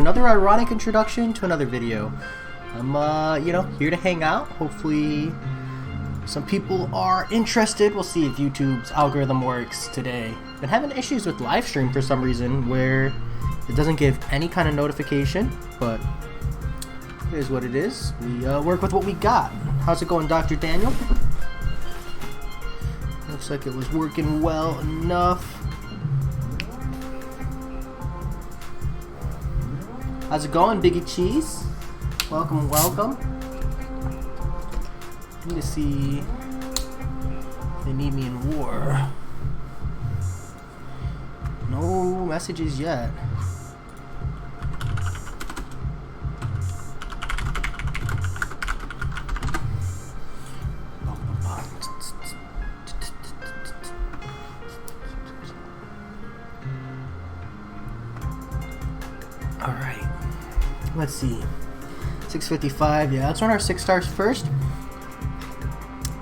Another ironic introduction to another video. I'm here to hang out. Hopefully some people are interested. We'll see if YouTube's algorithm works today. Been having issues with live stream for some reason where it doesn't give any kind of notification, but it is what it is. We work with what we got. How's it going, Dr. Daniel? Looks like it was working well enough. How's it going, Biggie Cheese? Welcome, welcome. Need to see if they need me in war. No messages yet. All right. Let's see. 655. Yeah, let's run our 6 stars first.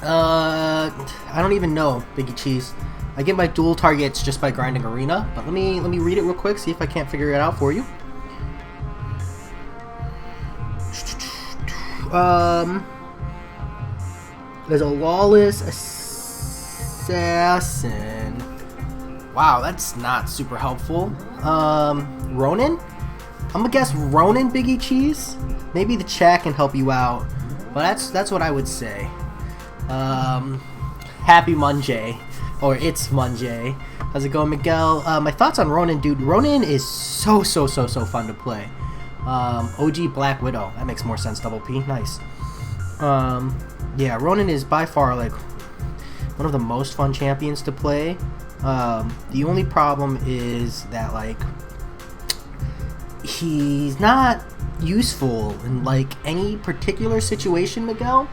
I don't even know, Biggie Cheese. I get my dual targets just by grinding arena, but let me read it real quick, see if I can't figure it out for you. There's a lawless assassin. Wow, that's not super helpful. Ronin? I'm gonna guess Ronin, Biggie Cheese. Maybe the chat can help you out, but that's what I would say. Happy Monday, or it's Monday. How's it going, Miguel? My thoughts on Ronin, dude. Ronin is so fun to play. OG Black Widow. That makes more sense. Double P. Nice. Yeah, Ronin is by far like one of the most fun champions to play. The only problem is that like he's not useful in like any particular situation, Miguel.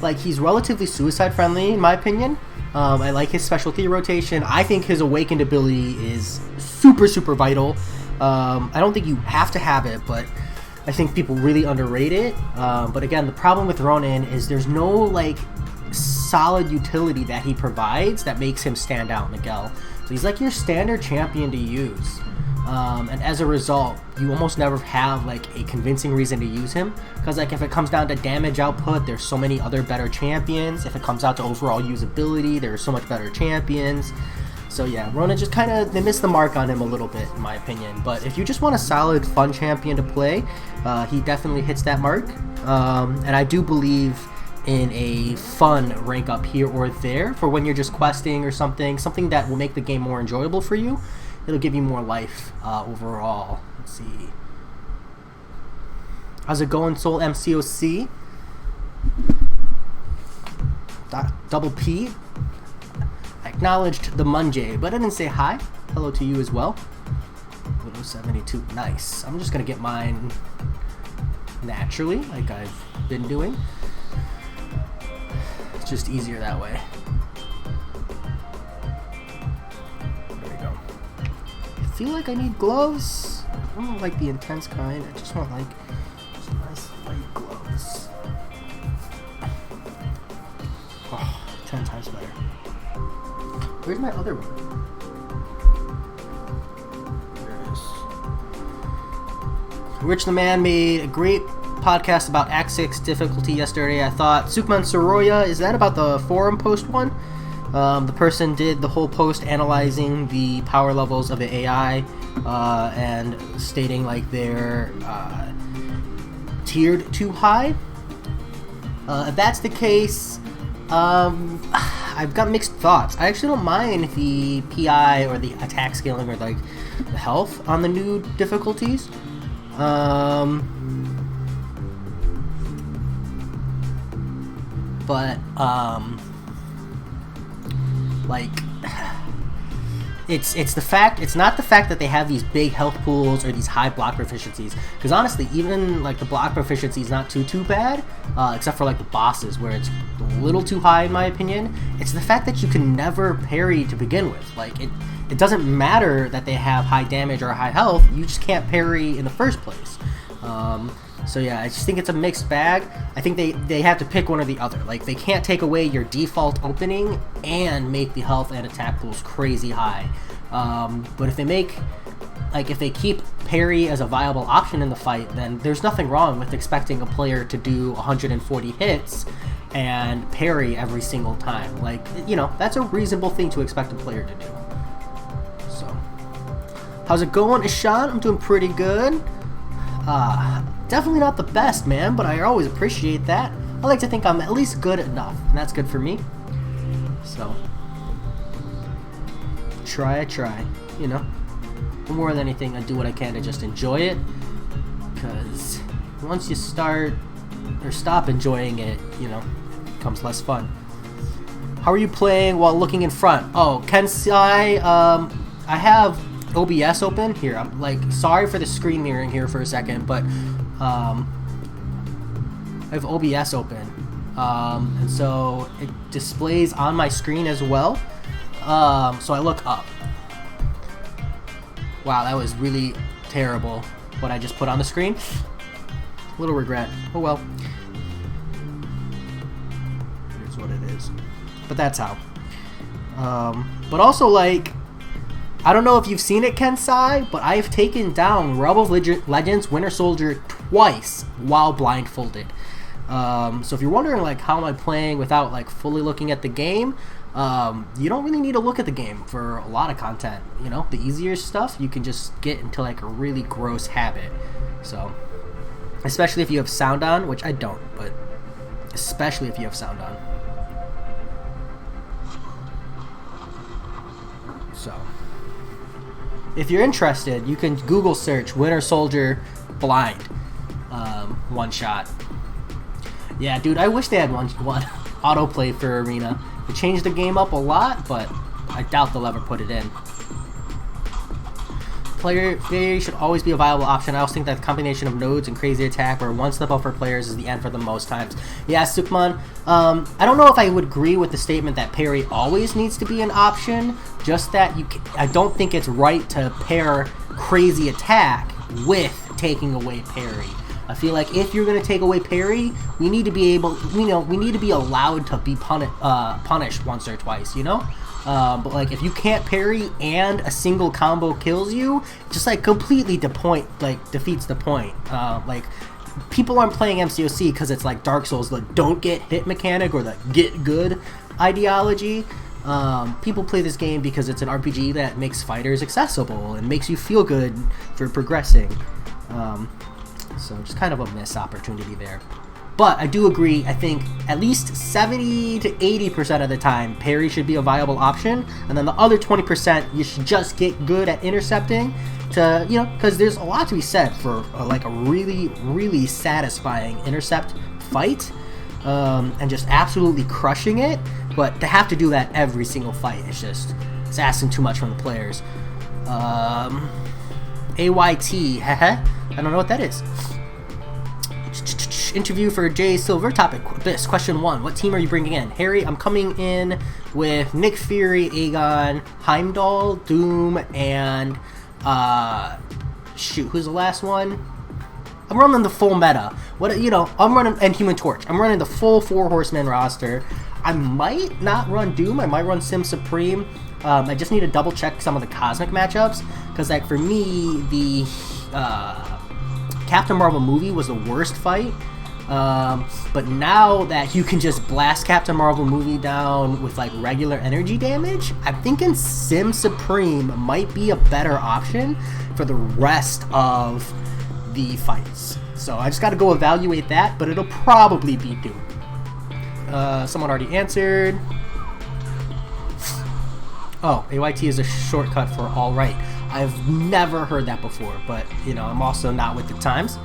Like, he's relatively suicide friendly in my opinion. I like his specialty rotation. I think his awakened ability is super vital. I don't think you have to have it, but I think people really underrate it. But again, the problem with Ronin is there's no like solid utility that he provides that makes him stand out, Miguel. So he's like your standard champion to use. And as a result, you almost never have like a convincing reason to use him, because like if it comes down to damage output, there's so many other better champions. If it comes out to overall usability, there are so much better champions. So yeah, Ronin just kind of, they missed the mark on him a little bit in my opinion. But if you just want a solid fun champion to play, he definitely hits that mark. And I do believe in a fun rank up here or there for when you're just questing or something that will make the game more enjoyable for you. It'll give you more life overall. Let's see. How's it going, Soul MCOC? Double P. I acknowledged the Monday, but I didn't say hi. Hello to you as well. Widow 72. Nice. I'm just going to get mine naturally, like I've been doing. It's just easier that way. I feel like I need gloves. I don't like the intense kind. I just want like some nice light gloves. Oh, 10 times better. Where's my other one? There it is. Rich the Man made a great podcast about Act 6 difficulty yesterday. I thought Sukman Soroya, is that about the forum post one? The person did the whole post analyzing the power levels of the AI and stating like they're tiered too high. If that's the case, I've got mixed thoughts. I actually don't mind the PI or the attack scaling or like the health on the new difficulties. But like it's not the fact that they have these big health pools or these high block proficiencies, because honestly even like the block proficiency is not too bad, except for like the bosses where it's a little too high in my opinion. It's the fact that you can never parry to begin with. Like it doesn't matter that they have high damage or high health, you just can't parry in the first place. So yeah, I just think it's a mixed bag. I think they have to pick one or the other. Like, they can't take away your default opening and make the health and attack pools crazy high. But if they make like if they keep parry as a viable option in the fight, then there's nothing wrong with expecting a player to do 140 hits and parry every single time. Like, you know, that's a reasonable thing to expect a player to do. So, how's it going, Ishan? I'm doing pretty good. Definitely not the best, man, but I always appreciate that. I like to think I'm at least good enough, and that's good for me. So, try, you know. More than anything, I do what I can to just enjoy it, because once you start or stop enjoying it, you know, it becomes less fun. How are you playing while looking in front? Oh, Kensai, I have OBS open here. I'm like, sorry for the screen mirroring here for a second, but I have OBS open, and so it displays on my screen as well. So I look up. Wow, that was really terrible, what I just put on the screen. A little regret. Oh well. Here's what it is. But that's how. But also, like, I don't know if you've seen it, Kensai, but I've taken down Realm of Legends Winter Soldier twice while blindfolded. So if you're wondering, like, how am I playing without, like, fully looking at the game, you don't really need to look at the game for a lot of content. You know, the easier stuff you can just get into like a really gross habit. So, especially if you have sound on, which I don't, but especially if you have sound on. So, if you're interested, you can Google search Winter Soldier blind one shot. Yeah, dude, I wish they had one autoplay for Arena. It changed the game up a lot, but I doubt they'll ever put it in. Player failure should always be a viable option. I also think that the combination of nodes and crazy attack or one step up for players is the end for the most times. Yeah, Sukman, I don't know if I would agree with the statement that parry always needs to be an option, just that I don't think it's right to pair crazy attack with taking away parry. I feel like if you're going to take away parry, we need to be able, we need to be allowed to be punished once or twice, you know? But like if you can't parry and a single combo kills you, just like completely defeats the point. Like people aren't playing MCOC because it's like Dark Souls, the don't get hit mechanic or the get good ideology. People play this game because it's an RPG that makes fighters accessible and makes you feel good for progressing. So just kind of a missed opportunity there. But I do agree, I think at least 70 to 80% of the time, parry should be a viable option. And then the other 20%, you should just get good at intercepting to, you know, because there's a lot to be said for like a really, really satisfying intercept fight. And just absolutely crushing it. But to have to do that every single fight, it's asking too much from the players. AYT, I don't know what that is. Interview for Jay Silver. Topic this. Question 1. What team are you bringing in? Harry, I'm coming in with Nick Fury, Aegon, Heimdall, Doom, and shoot, who's the last one? I'm running the full meta. And Human Torch. I'm running the full 4 horseman roster. I might not run Doom. I might run Sim Supreme. I just need to double check some of the cosmic matchups, because like for me, the Captain Marvel movie was the worst fight. But now that you can just blast Captain Marvel movie down with like regular energy damage, I'm thinking Sim Supreme might be a better option for the rest of the fights. So I just got to go evaluate that, but it'll probably be Doom. Someone already answered. Oh, AYT is a shortcut for alright. I've never heard that before, but you know, I'm also not with the times.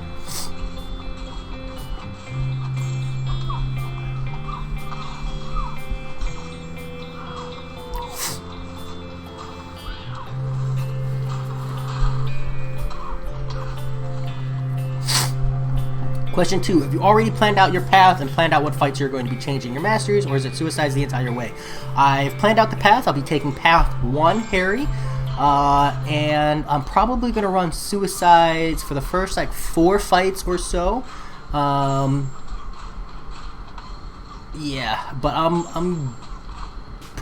Question 2. Have you already planned out your path and planned out what fights you're going to be changing your masters, or is it suicides the entire way? I've planned out the path. I'll be taking path 1, Harry. And I'm probably going to run suicides for the first like 4 fights or so. Yeah, but I'm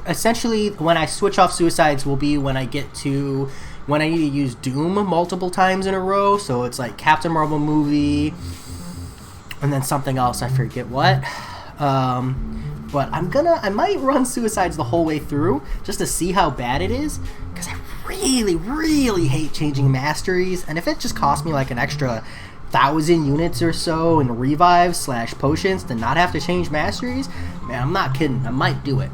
essentially, when I switch off suicides will be when I get to when I need to use Doom multiple times in a row. So it's like Captain Marvel movie, and then something else, I forget what. But I might run Suicides the whole way through just to see how bad it is, because I really, really hate changing masteries, and if it just costs me like an extra 1,000 units or so in revives / potions to not have to change masteries, man, I'm not kidding, I might do it.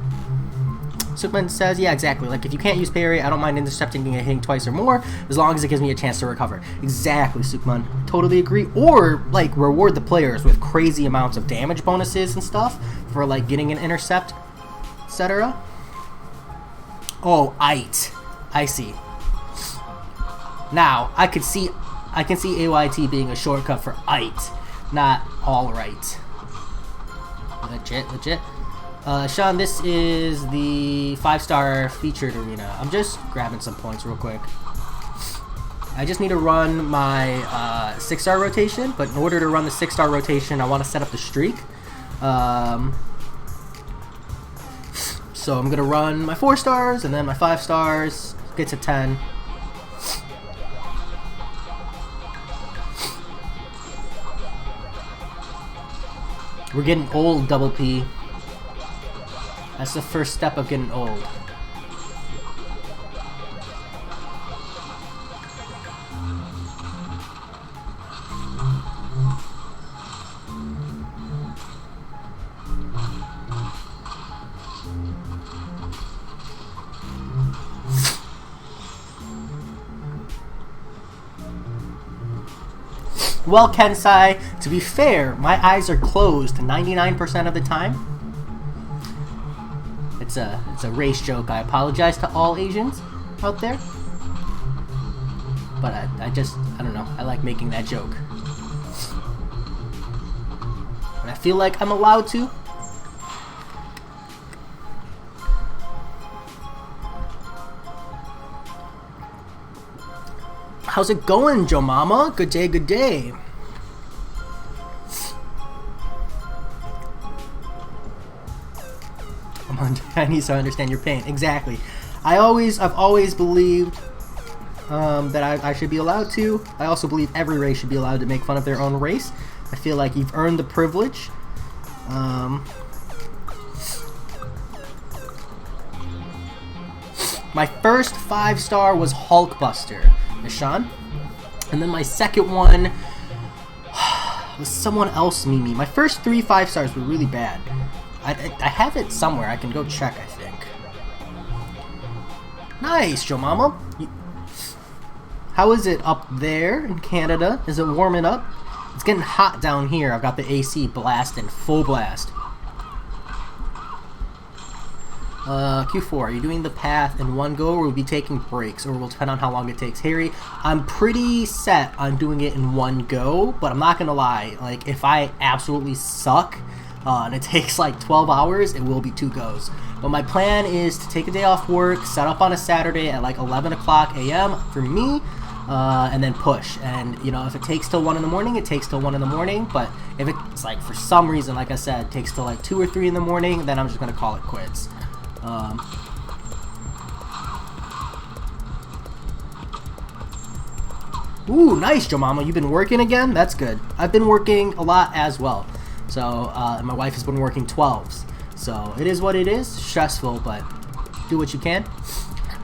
Superman says, yeah, exactly. Like, if you can't use parry, I don't mind intercepting and hitting twice or more, as long as it gives me a chance to recover. Exactly, Superman. Totally agree. Or, like, reward the players with crazy amounts of damage bonuses and stuff for, like, getting an intercept, etc. Oh, IT. I see. Now, I can see AYT being a shortcut for IT, not alright. Legit. Sean, this is the 5-star featured arena. I'm just grabbing some points real quick. I just need to run my 6-star rotation, but in order to run the 6-star rotation, I want to set up the streak. So I'm going to run my 4 stars and then my 5 stars, get to 10. We're getting old, Double P. That's the first step of getting old. Well, Kensai, to be fair, my eyes are closed 99% of the time. It's a race joke. I apologize to all Asians out there. But I don't know. I like making that joke. And I feel like I'm allowed to. How's it going, Joe Mama? Good day, good day. I need to understand your pain. Exactly. I've always believed that I should be allowed to. I also believe every race should be allowed to make fun of their own race. I feel like you've earned the privilege. My first 5-star was Hulkbuster, Nishan. And then my second one was someone else, Mimi. My first 3 5-stars were really bad. I have it somewhere. I can go check, I think. Nice, Joe Mama. How is it up there in Canada? Is it warming up? It's getting hot down here. I've got the AC blasting, full blast. Q4, are you doing the path in one go, or will you be taking breaks, or will depend on how long it takes? Harry, I'm pretty set on doing it in one go, but I'm not gonna lie. Like, if I absolutely suck, and it takes like 12 hours, it will be 2 goes. But my plan is to take a day off work, set up on a Saturday at like 11 o'clock a.m. for me, and then push. And, you know, if it takes till 1 in the morning, it takes till 1 in the morning. But if it's like, for some reason, like I said, takes till like 2 or 3 in the morning, then I'm just going to call it quits. Ooh, nice, Joe Mama. You've been working again? That's good. I've been working a lot as well. So, my wife has been working 12s. So, it is what it is. Stressful, but do what you can.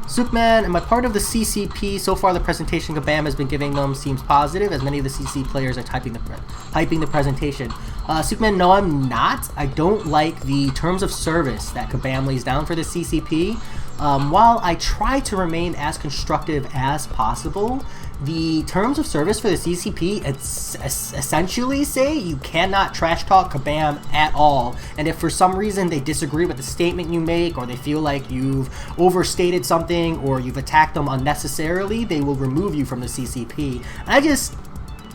Soupman, am I part of the CCP? So far, the presentation Kabam has been giving them seems positive, as many of the CC players are hyping the presentation. Soupman, no, I'm not. I don't like the terms of service that Kabam lays down for the CCP. While I try to remain as constructive as possible, the terms of service for the CCP essentially say you cannot trash talk Kabam at all, and if for some reason they disagree with the statement you make, or they feel like you've overstated something, or you've attacked them unnecessarily, they will remove you from the CCP. I just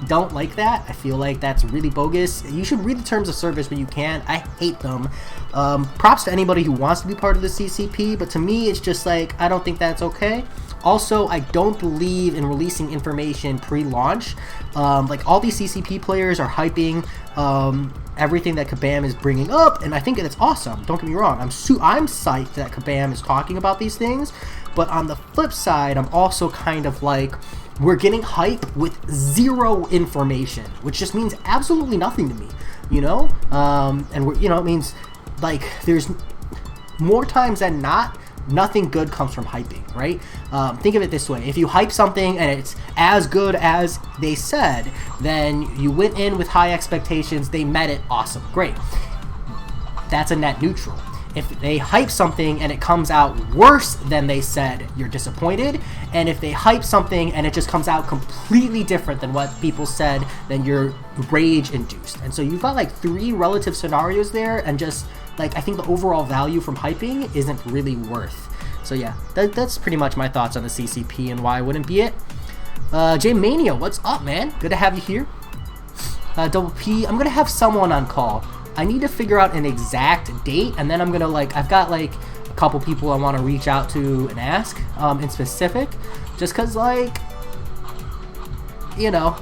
don't like that. I feel like that's really bogus. You should read the terms of service when you can. I hate them. Props to anybody who wants to be part of the CCP, but to me it's just like, I don't think that's okay. Also, I don't believe in releasing information pre-launch. Like, all these CCP players are hyping everything that Kabam is bringing up, and I think it's awesome. Don't get me wrong. I'm psyched that Kabam is talking about these things, But on the flip side, I'm also kind of like, we're getting hype with zero information, which just means absolutely nothing to me, you know? And we're, you know, it means like there's more times than not, nothing good comes from hyping, right? Think of it this way. If you hype something and it's as good as they said, then you went in with high expectations, they met it, awesome, great. That's a net neutral. If they hype something and it comes out worse than they said, you're disappointed. And if they hype something and it just comes out completely different than what people said, then you're rage induced. And so you've got like 3 relative scenarios there, and just like, I think the overall value from hyping isn't really worth. So yeah, that's pretty much my thoughts on the CCP and why I wouldn't be it. J-Mania, what's up, man? Good to have you here. Double P, I'm gonna have someone on call. I need to figure out an exact date, and then I'm gonna like, I've got like a couple people I want to reach out to and ask in specific, just cause like, you know,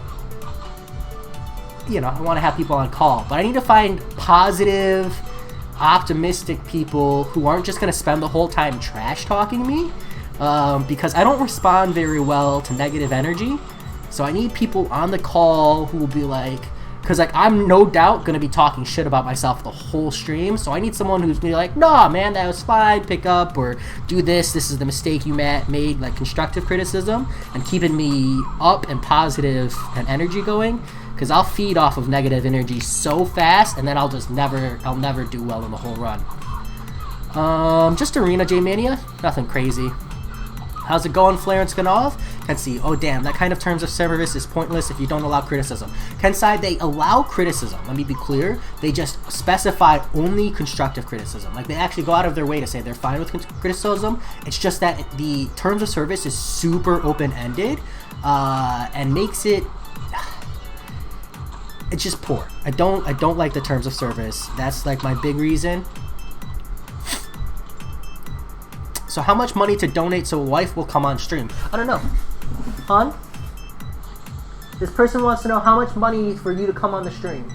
I want to have people on call, but I need to find positive, optimistic people who aren't just gonna spend the whole time trash talking me, because I don't respond very well to negative energy. So I need people on the call who will be like, because like I'm no doubt gonna be talking shit about myself the whole stream, so I need someone who's gonna be like, nah man, that was fine, pick up, or do this is the mistake you made, like constructive criticism, and keeping me up and positive and energy going, because I'll feed off of negative energy so fast, and then I'll never do well in the whole run. Just Arena J-Mania, nothing crazy. How's it going, Flare and Skanov? Kensai, oh damn, that kind of terms of service is pointless if you don't allow criticism. Kensai, they allow criticism, let me be clear. They just specify only constructive criticism. Like, they actually go out of their way to say they're fine with criticism. It's just that the terms of service is super open-ended, and makes it... It's just poor. I don't like the terms of service. That's like my big reason. So how much money to donate so a wife will come on stream? I don't know. Hon? This person wants to know how much money for you to come on the stream.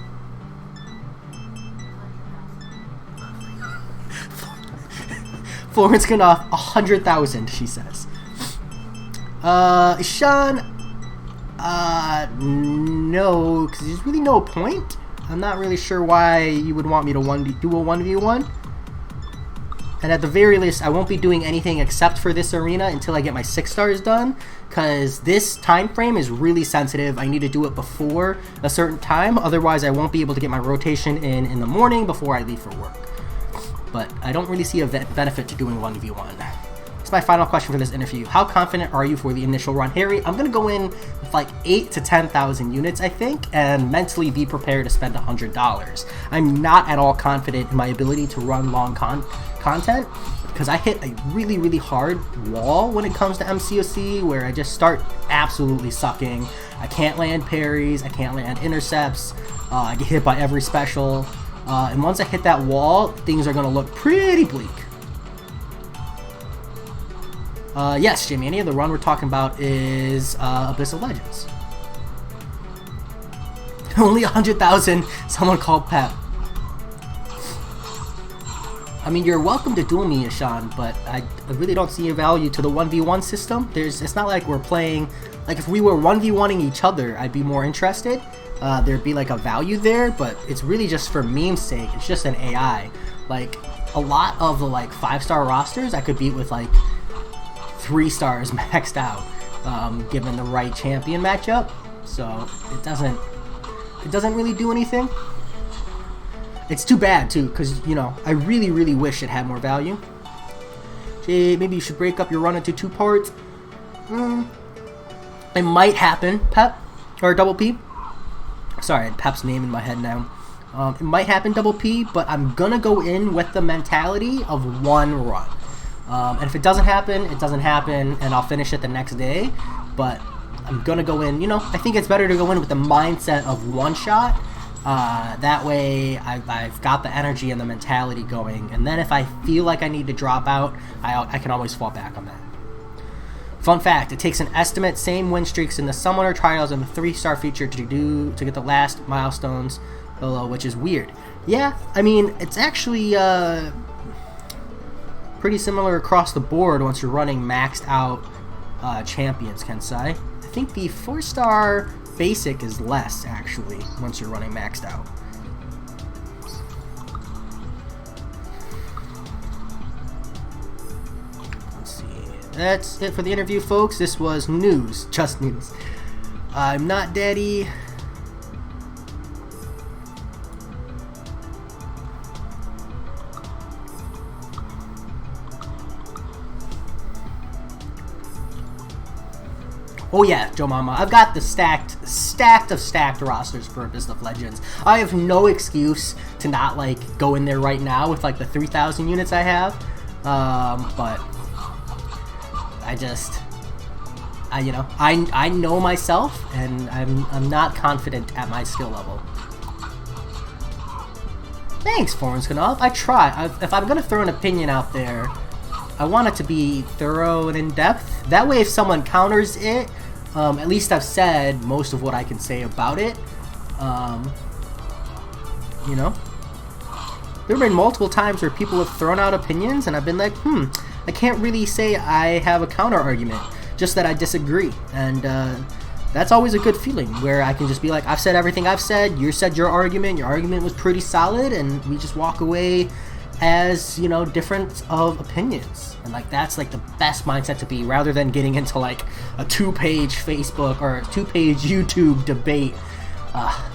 Florence Ganoff, 100,000, she says. Sean, no, because there's really no point. I'm not really sure why you would want me to do a 1v1. And at the very least, I won't be doing anything except for this arena until I get my 6 stars done, because this time frame is really sensitive. I need to do it before a certain time, otherwise I won't be able to get my rotation in the morning before I leave for work. But I don't really see a benefit to doing 1v1. It's my final question for this interview. How confident are you for the initial run? Harry, I'm going to go in with like 8 to 10,000 units, I think, and mentally be prepared to spend $100. I'm not at all confident in my ability to run long content, because I hit a really, really hard wall when it comes to MCOC, where I just start absolutely sucking. I can't land parries, I can't land intercepts, I get hit by every special, and once I hit that wall, things are going to look pretty bleak. Yes, J-Mania, the run we're talking about is Abyss of Legends. Only 100,000, someone called Pep. I mean, you're welcome to duel me, Ishan, but I really don't see a value to the 1v1 system. It's not like we're playing, like if we were 1v1ing each other, I'd be more interested. There'd be like a value there, but it's really just for meme's sake. It's just an AI. Like, a lot of the like 5-star rosters I could beat with like 3 stars maxed out, given the right champion matchup. So it doesn't really do anything. It's too bad too, because you know, I really, really wish it had more value. Jay, maybe you should break up your run into 2 parts. It might happen, Pep, or Double P. Sorry, I had Pep's name in my head now. It might happen, Double P, but I'm gonna go in with the mentality of 1 run. And if it doesn't happen, it doesn't happen, and I'll finish it the next day. But I'm gonna go in, you know, I think it's better to go in with the mindset of 1 shot. That way I've got the energy and the mentality going, and then if I feel like I need to drop out, I can always fall back on that. Fun fact, it takes an estimate same win streaks in the Summoner Trials and the 3-star feature to get the last milestones below, which is weird. Yeah, I mean, it's actually pretty similar across the board once you're running maxed out champions, Kensai. I think the 4-star basic is less, actually, once you're running maxed out. Let's see. That's it for the interview, folks. This was news. Just news. I'm not daddy. Oh yeah, Joe Mama, I've got the stacked rosters for Abyss of Legends. I have no excuse to not like go in there right now with like the 3,000 units I have, but I know myself, and I'm not confident at my skill level. Thanks, Foreign Skanov. I try. If I'm gonna throw an opinion out there, I want it to be thorough and in-depth. That way, if someone counters it, at least I've said most of what I can say about it. You know? There have been multiple times where people have thrown out opinions, and I've been like, I can't really say I have a counter-argument, just that I disagree. And that's always a good feeling, where I can just be like, I've said everything I've said, you said your argument was pretty solid, and we just walk away as, you know, different of opinions. And like that's like the best mindset to be, rather than getting into like a 2-page Facebook or a 2-page YouTube debate.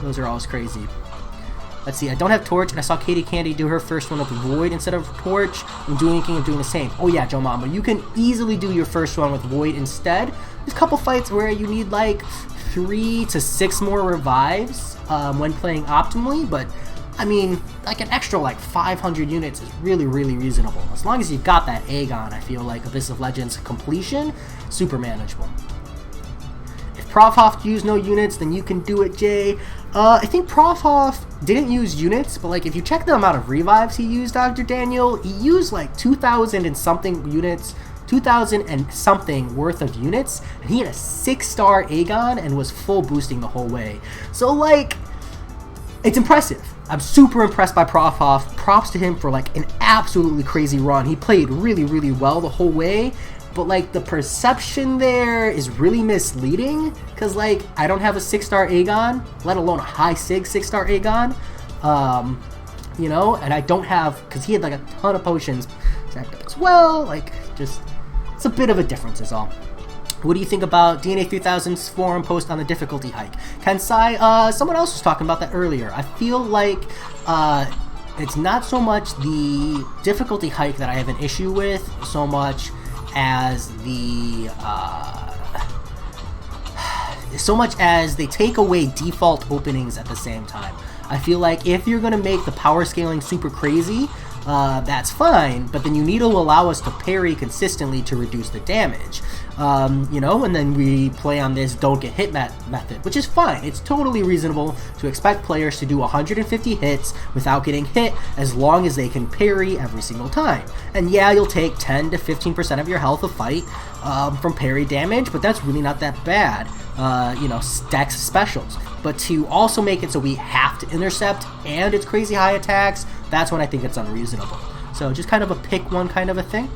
Those are always crazy. Let's see, I don't have Torch, and I saw Katie Candy do her first one with Void instead of Torch, and doing anything and doing the same. Oh yeah, Joe Mama, you can easily do your first one with Void instead. There's a couple fights where you need like 3 to 6 more revives when playing optimally, but I mean, like an extra like 500 units is really, really reasonable. As long as you've got that Aegon, I feel like Abyss of Legends completion, super manageable. If Profhoff used no units, then you can do it, Jay. I think Profhoff didn't use units, but like if you check the amount of revives he used, Dr. Daniel, he used like 2,000 and something units, 2,000 and something worth of units, and he had a 6-star Aegon and was full boosting the whole way. So like, it's impressive. I'm super impressed by Profhoff. Props to him for like an absolutely crazy run. He played really, really well the whole way, but like the perception there is really misleading, because like I don't have a 6-star Aegon, let alone a high 6-star Aegon, you know, and I don't have, because he had like a ton of potions stacked up as well. Like, just, it's a bit of a difference is all. What do you think about DNA 3000's forum post on the difficulty hike? Kensai, someone else was talking about that earlier. I feel like it's not so much the difficulty hike that I have an issue with, so much as they take away default openings at the same time. I feel like if you're going to make the power scaling super crazy, that's fine, but then you need to allow us to parry consistently to reduce the damage. You know, and then we play on this don't get hit method, which is fine. It's totally reasonable to expect players to do 150 hits without getting hit, as long as they can parry every single time. And yeah, you'll take 10 to 15% of your health a fight from parry damage, but that's really not that bad. You know, stacks specials. But to also make it so we have to intercept and it's crazy high attacks, that's when I think it's unreasonable. So just kind of a pick one kind of a thing.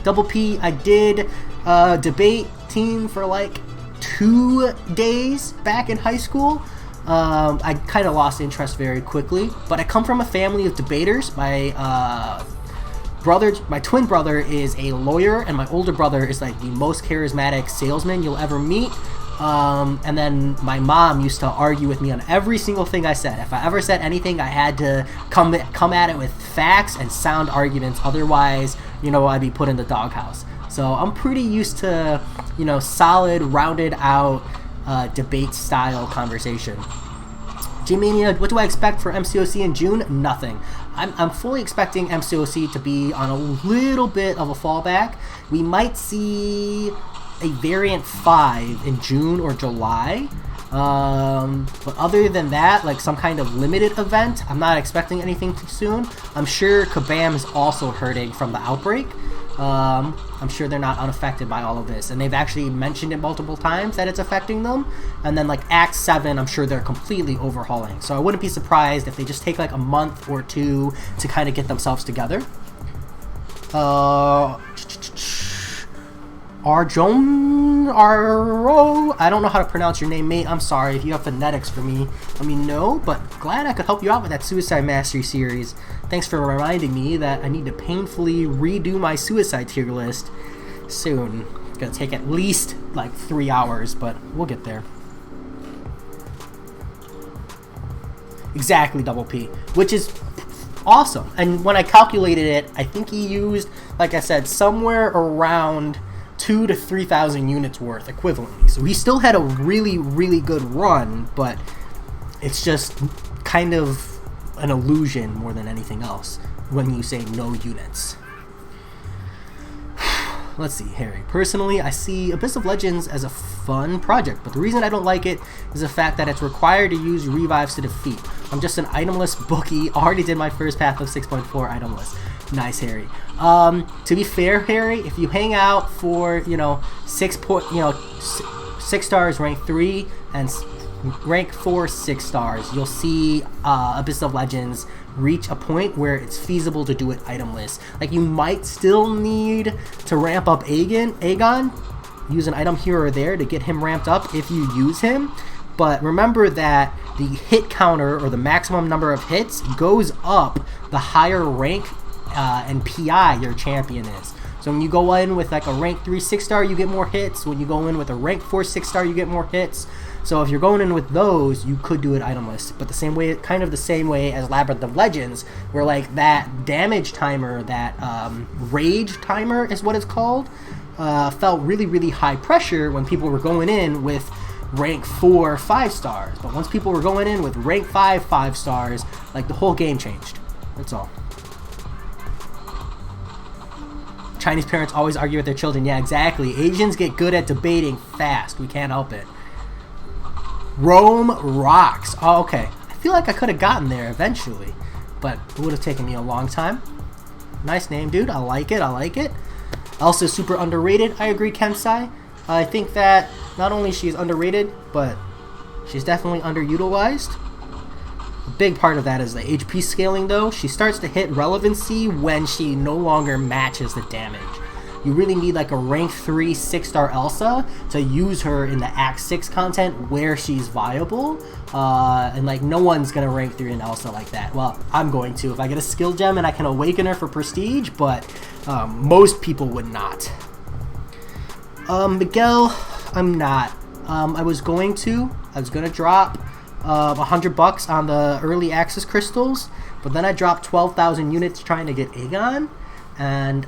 Double P, I did debate team for like 2 days back in high school. I kind of lost interest very quickly, but I come from a family of debaters. My twin brother is a lawyer, and my older brother is like the most charismatic salesman you'll ever meet. And then my mom used to argue with me on every single thing I said. If I ever said anything, I had to come at it with facts and sound arguments. Otherwise, you know, I'd be put in the doghouse. So I'm pretty used to, you know, solid, rounded out debate style conversation. G-Mania, what do I expect for MCOC in June? Nothing. I'm fully expecting MCOC to be on a little bit of a fallback. We might see a variant 5 in June or July, but other than that, like some kind of limited event, I'm not expecting anything too soon. I'm sure Kabam is also hurting from the outbreak. I'm sure they're not unaffected by all of this, and they've actually mentioned it multiple times that it's affecting them. And then like Act 7, I'm sure they're completely overhauling, so I wouldn't be surprised if they just take like a month or two to kind of get themselves together. Arjo, I don't know how to pronounce your name, mate. I'm sorry. If you have phonetics for me, let me know. But glad I could help you out with that Suicide Mastery series. Thanks for reminding me that I need to painfully redo my Suicide tier list soon. It's gonna take at least like 3 hours, but we'll get there. Exactly, Double P, which is awesome. And when I calculated it, I think he used, like I said, somewhere around 2,000 to 3,000 units worth equivalently. So he still had a really, really good run, but it's just kind of an illusion more than anything else when you say no units. Let's see, Harry. Personally, I see Abyss of Legends as a fun project, but the reason I don't like it is the fact that it's required to use revives to defeat. I'm just an itemless bookie. Already did my first path of 6.4 itemless. Nice, Harry. To be fair, Harry, if you hang out for 6 stars rank 3 and rank 4 6 stars, you'll see Abyss of Legends reach a point where it's feasible to do it itemless. Like, you might still need to ramp up Aegon, use an item here or there to get him ramped up if you use him, but remember that the hit counter, or the maximum number of hits, goes up the higher rank and PI your champion is. So when you go in with like a rank 3 6 star, you get more hits. When you go in with a rank 4 6 star, you get more hits. So if you're going in with those, you could do it itemless. But the same way, kind of the same way as Labyrinth of Legends, where like that damage timer, that rage timer is what it's called, felt really, really high pressure when people were going in with rank 4 5 stars. But once people were going in with rank 5 5 stars, like the whole game changed. That's all. Chinese parents always argue with their children. Yeah, exactly. Asians get good at debating fast. We can't help it. Rome rocks. Oh, okay. I feel like I could have gotten there eventually, but it would have taken me a long time. Nice name, dude. I like it. I like it. Also super underrated. I agree, Kensai. I think that not only she's underrated, but she's definitely underutilized. A big part of that is the HP scaling, though. She starts to hit relevancy when she no longer matches the damage. You really need like a rank 3 6 star Elsa to use her in the Act 6 content where she's viable. And like no one's gonna rank 3 an Elsa like that. Well, I'm going to if I get a skill gem and I can awaken her for prestige, but most people would not. Miguel, I'm not. I was gonna drop $100 on the early access crystals, but then I dropped 12,000 units trying to get Aegon, and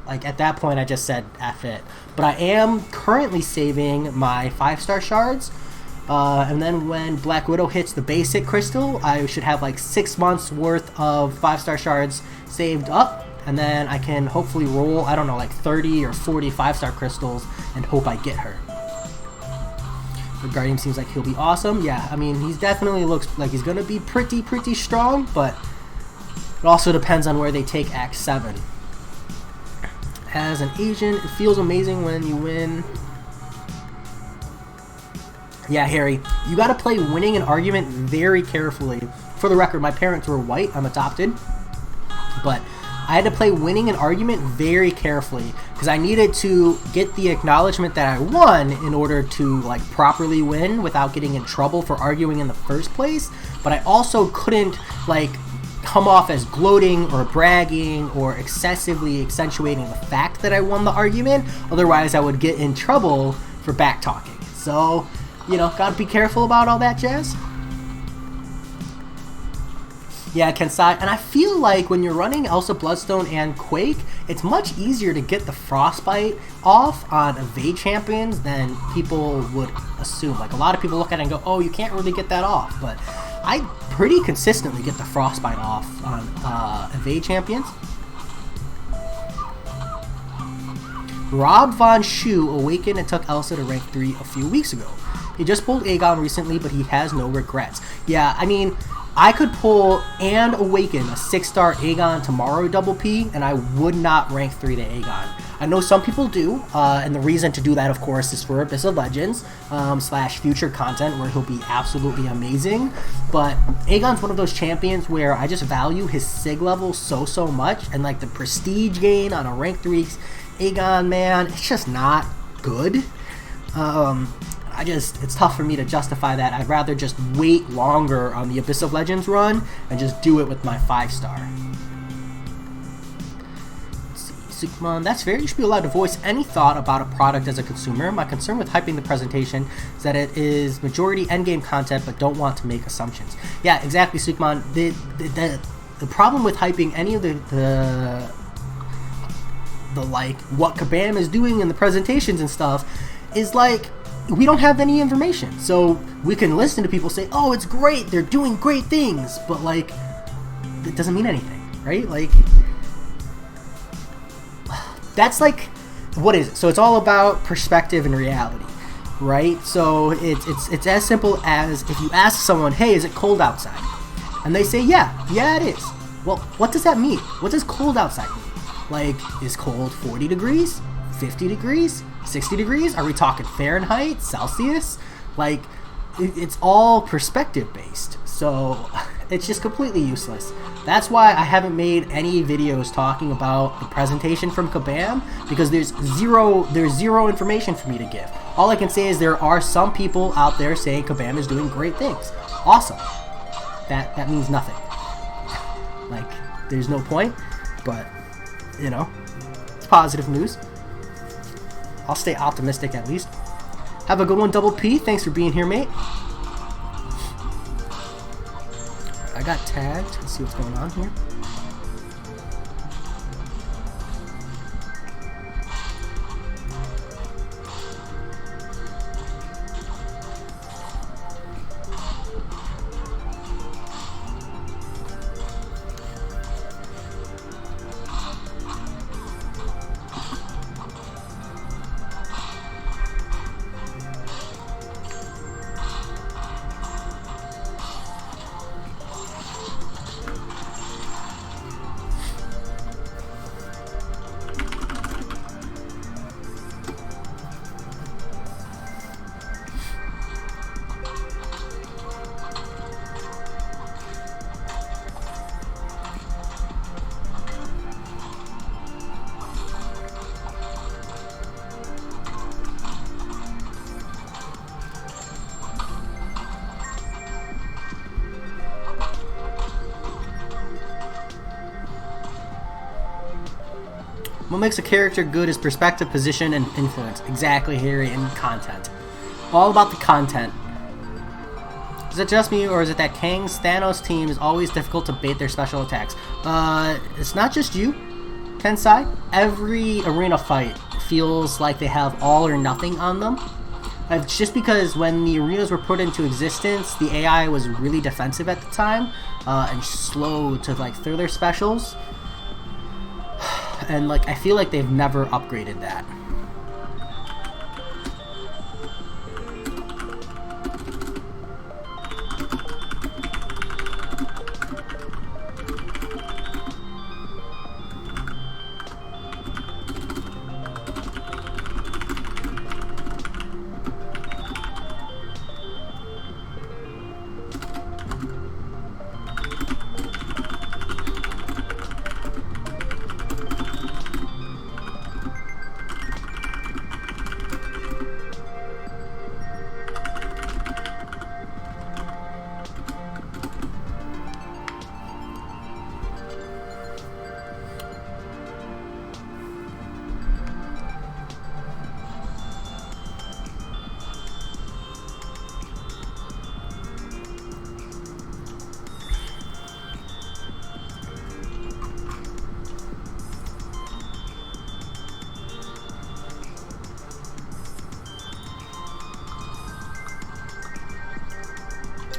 like at that point I just said F it. But I am currently saving my 5-star shards, and then when Black Widow hits the basic crystal, I should have like 6 months worth of 5-star shards saved up, and then I can hopefully roll, I don't know, like 30 or 40 5-star crystals and hope I get her. The Guardian seems like he'll be awesome. Yeah, I mean, he definitely looks like he's going to be pretty strong, but it also depends on where they take Act 7. As an Asian, it feels amazing when you win. Yeah, Harry, you got to play winning an argument very carefully. For the record, my parents were white. I'm adopted. But I had to play winning an argument very carefully because I needed to get the acknowledgement that I won in order to like properly win without getting in trouble for arguing in the first place. But I also couldn't like come off as gloating or bragging or excessively accentuating the fact that I won the argument. Otherwise, I would get in trouble for back talking. So, you know, gotta be careful about all that jazz. Yeah, Kensai, and I feel like when you're running Elsa Bloodstone and Quake, it's much easier to get the Frostbite off on evade champions than people would assume. Like, a lot of people look at it and go, oh, you can't really get that off, but I pretty consistently get the Frostbite off on evade champions. Rob Von Shu awakened and took Elsa to rank 3 a few weeks ago. He just pulled Aegon recently, but he has no regrets. Yeah, I mean, I could pull and awaken a 6-star Aegon tomorrow double P, and I would not rank 3 to Aegon. I know some people do, and the reason to do that, of course, is for Abyss of Legends / future content where he'll be absolutely amazing. But Aegon's one of those champions where I just value his sig level so much, and like the prestige gain on a rank 3 Aegon, man, it's just not good. It's tough for me to justify that. I'd rather just wait longer on the Abyss of Legends run and just do it with my 5-star. Sukman, that's fair. You should be allowed to voice any thought about a product as a consumer. My concern with hyping the presentation is that it is majority endgame content, but don't want to make assumptions. Yeah, exactly, Sukman. The problem with hyping any of the like what Kabam is doing in the presentations and stuff is like we don't have any information. So we can listen to people say, "Oh, it's great. They're doing great things," but like it doesn't mean anything, right? Like that's like, what is it? So it's all about perspective and reality, right? So it's as simple as if you ask someone, hey, is it cold outside? And they say, yeah, it is. Well, what does that mean? What does cold outside mean? Like, is cold 40 degrees, 50 degrees, 60 degrees? Are we talking Fahrenheit, Celsius? Like, it's all perspective based. So it's just completely useless. That's why I haven't made any videos talking about the presentation from Kabam, because there's zero information for me to give. All I can say is there are some people out there saying Kabam is doing great things. Awesome. That means nothing. Like, there's no point, but you know, it's positive news. I'll stay optimistic at least. Have a good one, Double P. Thanks for being here, mate. I got tagged. Let's see what's going on here. What makes a character good is perspective, position, and influence. Exactly, Harry, and content. All about the content. Is it just me, or is it that Kang's Thanos team is always difficult to bait their special attacks? It's not just you, Tensai. Every arena fight feels like they have all or nothing on them. It's just because when the arenas were put into existence, the AI was really defensive at the time, and slow to like throw their specials. And like I feel like they've never upgraded that.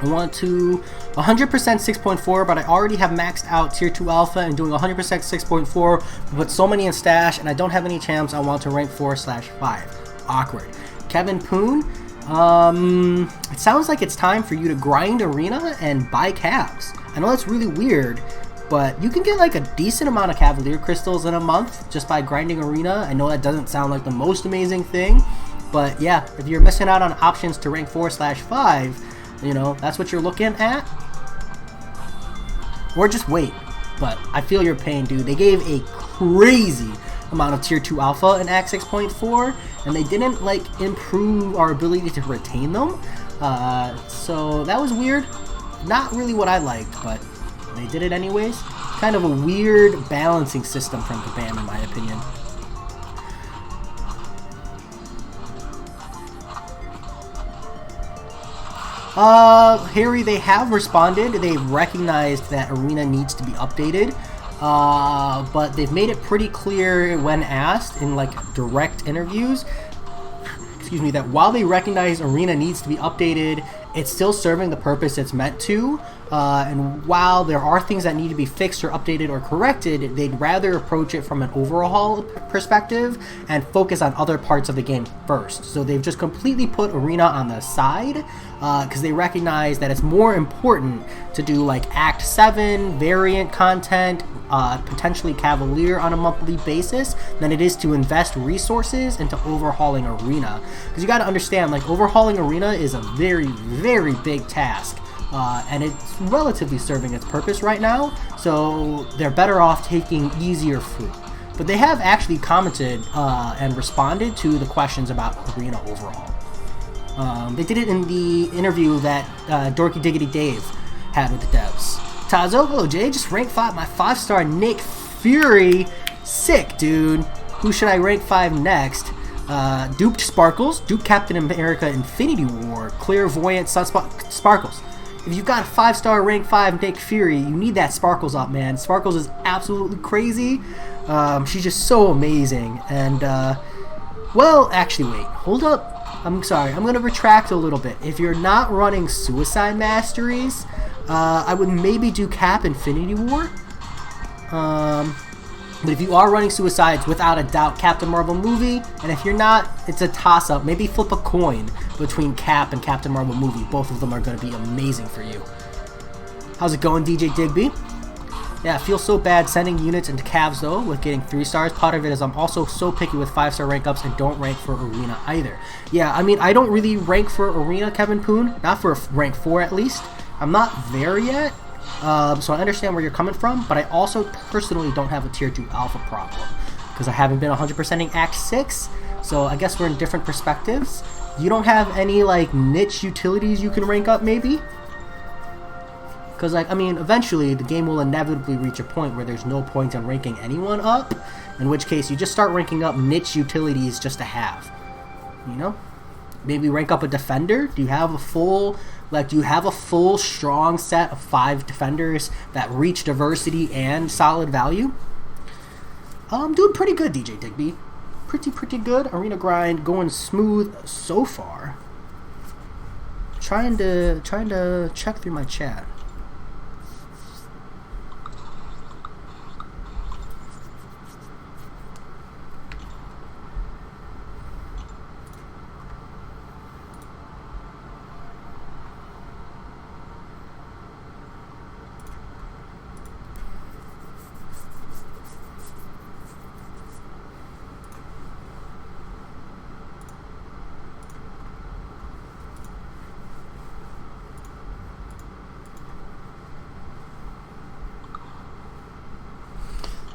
I want to 100% 6.4, but I already have maxed out tier 2 alpha and doing 100% 6.4, but so many in stash and I don't have any champs. I want to rank 4/5. Awkward. Kevin Poon, It sounds like it's time for you to grind Arena and buy calves. I know that's really weird, but you can get like a decent amount of Cavalier Crystals in a month just by grinding Arena. I know that doesn't sound like the most amazing thing, but yeah, if you're missing out on options to rank 4/5, you know, that's what you're looking at. Or just wait. But I feel your pain, dude. They gave a crazy amount of tier 2 alpha in Act 6.4, and they didn't like improve our ability to retain them. So that was weird. Not really what I liked, but they did it anyways. Kind of a weird balancing system from Kabam, in my opinion. Harry, they have responded. They recognized that Arena needs to be updated, but they've made it pretty clear when asked in like direct interviews, excuse me, that while they recognize Arena needs to be updated, it's still serving the purpose it's meant to. And while there are things that need to be fixed or updated or corrected, they'd rather approach it from an overhaul perspective and focus on other parts of the game first. So they've just completely put Arena on the side because they recognize that it's more important to do like Act 7 variant content, potentially Cavalier on a monthly basis, than it is to invest resources into overhauling Arena. Because you got to understand, like, overhauling Arena is a very, very big task. And it's relatively serving its purpose right now, so they're better off taking easier fruit. But they have actually commented and responded to the questions about Arena overhaul. They did it in the interview that Dorky Diggity Dave had with the devs. Tazo, hello Jay, just rank 5 my 5-star Nick Fury. Sick, dude. Who should I rank 5 next? Duped Sparkles, Dupe Captain America Infinity War, Clairvoyant Sunspot Sparkles. If you've got a 5-star rank 5 Nick Fury, you need that Sparkles up, man. Sparkles is absolutely crazy. She's just so amazing. And, well, actually, wait. Hold up. I'm sorry. I'm going to retract a little bit. If you're not running Suicide Masteries, I would maybe do Cap Infinity War. But if you are running Suicides, without a doubt, Captain Marvel movie. And if you're not, it's a toss-up. Maybe flip a coin between Cap and Captain Marvel movie. Both of them are going to be amazing for you. How's it going, DJ Digby? Yeah, I feel so bad sending units into Cavs, though, with getting 3 stars. Part of it is I'm also so picky with 5-star rank ups and don't rank for Arena either. Yeah, I mean, I don't really rank for Arena, Kevin Poon. Not for rank 4, at least. I'm not there yet. So I understand where you're coming from, but I also personally don't have a tier 2 alpha problem because I haven't been 100%ing Act 6, so I guess we're in different perspectives. You don't have any like niche utilities you can rank up, maybe? Because, like, I mean, eventually the game will inevitably reach a point where there's no point in ranking anyone up, in which case you just start ranking up niche utilities just to have, you know? Maybe rank up a defender. Do you have a full strong set of 5 defenders that reach diversity and solid value? I'm doing pretty good, DJ Digby. Pretty good. Arena grind going smooth so far. Trying to check through my chat.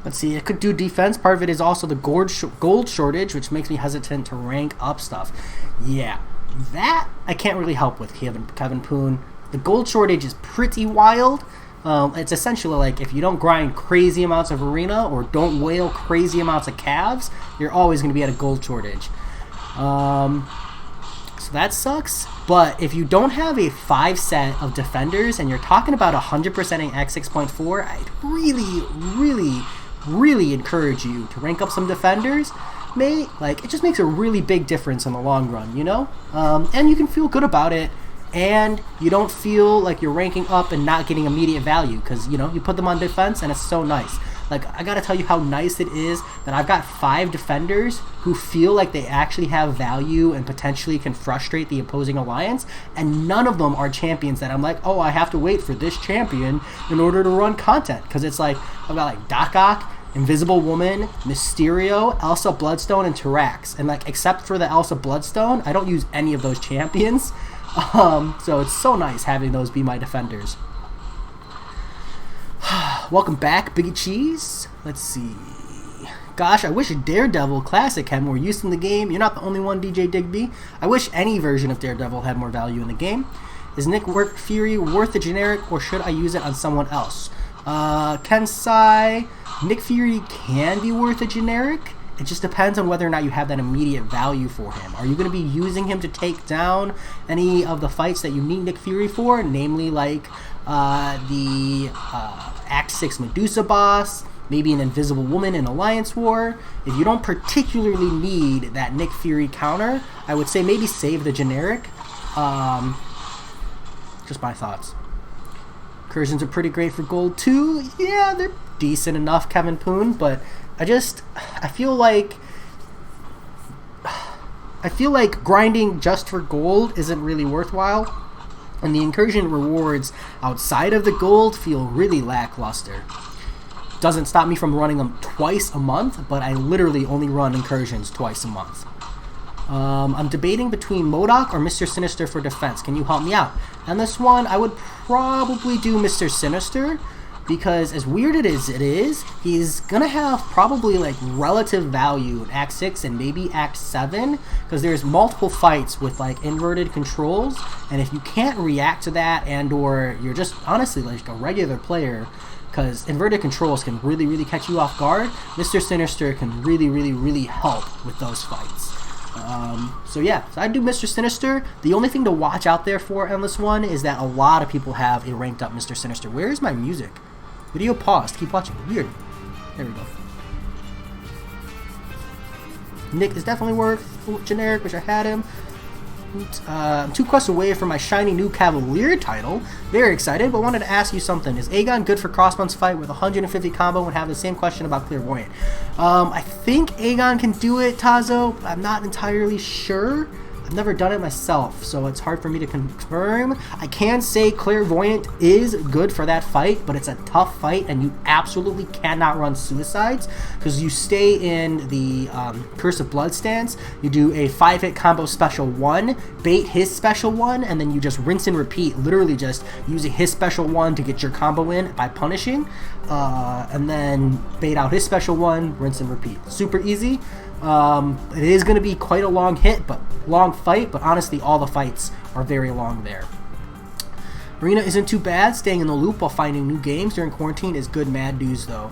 Let's see, it could do defense. Part of it is also the gold shortage, which makes me hesitant to rank up stuff. Yeah, that I can't really help with, Kevin Poon. The gold shortage is pretty wild. It's essentially like if you don't grind crazy amounts of Arena or don't whale crazy amounts of Cavs, you're always going to be at a gold shortage. So that sucks. But if you don't have a 5 set of defenders and you're talking about 100%ing X 6.4, I'd really encourage you to rank up some defenders, mate. Like, it just makes a really big difference in the long run, you know? And you can feel good about it, and you don't feel like you're ranking up and not getting immediate value, because, you know, you put them on defense and it's so nice. Like, I gotta tell you how nice it is that I've got 5 defenders who feel like they actually have value and potentially can frustrate the opposing alliance, and none of them are champions that I'm like, oh, I have to wait for this champion in order to run content. Because it's like, I've got like Dakok, Invisible Woman, Mysterio, Elsa Bloodstone, and Tyrax. And like, except for the Elsa Bloodstone, I don't use any of those champions. So it's so nice having those be my defenders. Welcome back, Biggie Cheese. Let's see. Gosh, I wish Daredevil Classic had more use in the game. You're not the only one, DJ Digby. I wish any version of Daredevil had more value in the game. Is Nick Fury worth the generic, or should I use it on someone else? Kensai, Nick Fury can be worth a generic. It just depends on whether or not you have that immediate value for him. Are you going to be using him to take down any of the fights that you need Nick Fury for? Namely, like the Act 6 Medusa boss, maybe an Invisible Woman in Alliance War. If you don't particularly need that Nick Fury counter, I would say maybe save the generic. Just my thoughts. Incursions are pretty great for gold too. Yeah, they're decent enough, Kevin Poon, but I feel like grinding just for gold isn't really worthwhile, and the incursion rewards outside of the gold feel really lackluster. Doesn't stop me from running them twice a month, but I literally only run incursions twice a month. I'm debating between MODOK or Mr. Sinister for defense. Can you help me out? And this one, I would probably do Mr. Sinister, because as weird as it is, he's gonna have probably like relative value in Act 6 and maybe Act 7, because there's multiple fights with like inverted controls, and if you can't react to that, and or you're just honestly like a regular player, because inverted controls can really catch you off guard, Mr. Sinister can really help with those fights. So yeah, so I'd do Mr. Sinister. The only thing to watch out there for on this one is that a lot of people have a ranked up Mr. Sinister. Where's my music? Video paused. Keep watching. Weird. There we go. Nick is definitely worth generic. Wish I had him. I'm 2 quests away from my shiny new Cavalier title. Very excited, but wanted to ask you something. Is Aegon good for Crossbones fight with 150 combo and have the same question about Clairvoyant? I think Aegon can do it, Tazo. I'm not entirely sure. I've never done it myself, so it's hard for me to confirm. I can say Clairvoyant is good for that fight, but it's a tough fight, and you absolutely cannot run suicides, because you stay in the Curse of Blood stance, you do a 5-hit combo special 1, bait his special 1, and then you just rinse and repeat, literally just using his special 1 to get your combo in by punishing, and then bait out his special 1, rinse and repeat. Super easy. It is going to be quite a long fight, but honestly, all the fights are very long there. Arena isn't too bad. Staying in the loop while finding new games during quarantine is good mad news, though.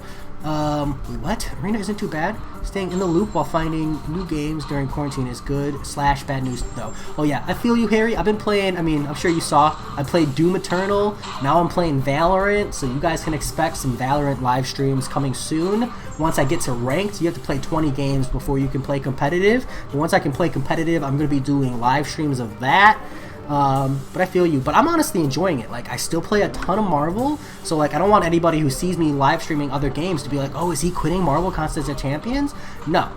What? Arena isn't too bad? Staying in the loop while finding new games during quarantine is good / bad news, though. Oh yeah, I feel you, Harry. I've been playing, I'm sure you saw, I played Doom Eternal. Now I'm playing Valorant, so you guys can expect some Valorant live streams coming soon. Once I get to ranked, you have to play 20 games before you can play competitive. But once I can play competitive, I'm going to be doing live streams of that. But I feel you. But I'm honestly enjoying it. Like, I still play a ton of Marvel, so like I don't want anybody who sees me live streaming other games to be like, oh, is he quitting Marvel Constants of Champions? No.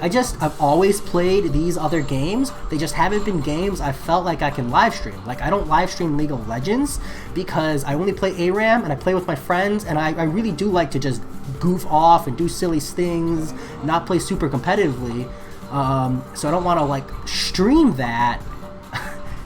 I've always played these other games. They just haven't been games I felt like I can live stream. Like, I don't live stream League of Legends because I only play ARAM and I play with my friends, and I really do like to just goof off and do silly things, not play super competitively. So I don't want to like stream that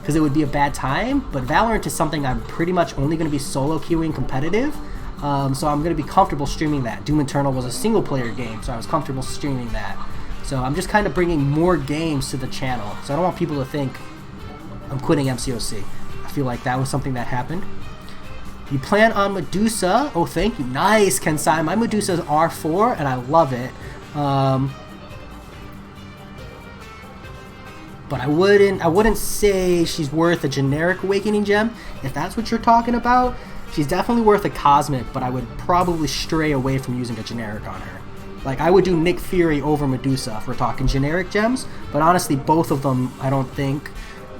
because it would be a bad time, but Valorant is something I'm pretty much only going to be solo queuing competitive, so I'm going to be comfortable streaming that. Doom Eternal was a single player game, so I was comfortable streaming that. So I'm just kind of bringing more games to the channel, so I don't want people to think I'm quitting MCOC. I feel like that was something that happened. You plan on Medusa? Oh, thank you. Nice, Kensai. My Medusa is R4, and I love it. But I wouldn't say she's worth a generic Awakening Gem. If that's what you're talking about, she's definitely worth a Cosmic, but I would probably stray away from using a generic on her. Like, I would do Nick Fury over Medusa if we're talking generic gems, but honestly, both of them, I don't think.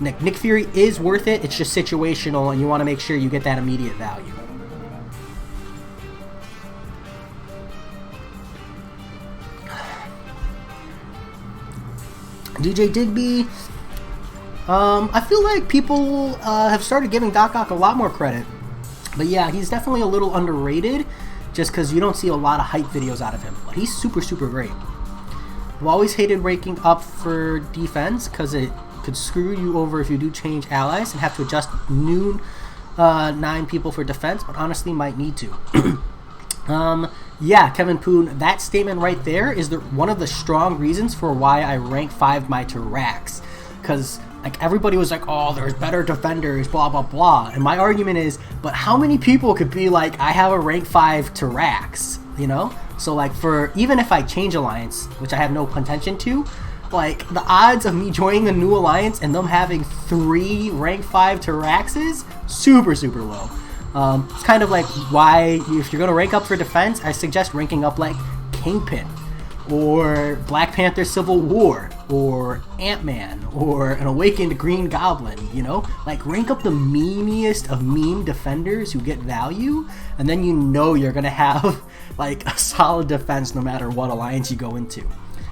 Nick Fury is worth it, it's just situational, and you want to make sure you get that immediate value. DJ Digby, I feel like people have started giving Doc Ock a lot more credit. But yeah, he's definitely a little underrated just because you don't see a lot of hype videos out of him. But he's super, super great. I've always hated ranking up for defense because it could screw you over if you do change allies and have to adjust new 9 people for defense, but honestly might need to. Yeah, Kevin Poon, that statement right there is one of the strong reasons for why I rank 5 my Tarax. Because like everybody was like, oh, there's better defenders, blah, blah, blah. And my argument is, but how many people could be like, I have a rank 5 Tarax, you know? So like even if I change alliance, which I have no contention to, like the odds of me joining a new alliance and them having 3 rank 5 Taraxes, super, super low. It's kind of like why, if you're going to rank up for defense, I suggest ranking up like Kingpin, or Black Panther Civil War, or Ant-Man, or an Awakened Green Goblin, you know? Like, rank up the memeiest of meme defenders who get value, and then you know you're going to have, like, a solid defense no matter what alliance you go into.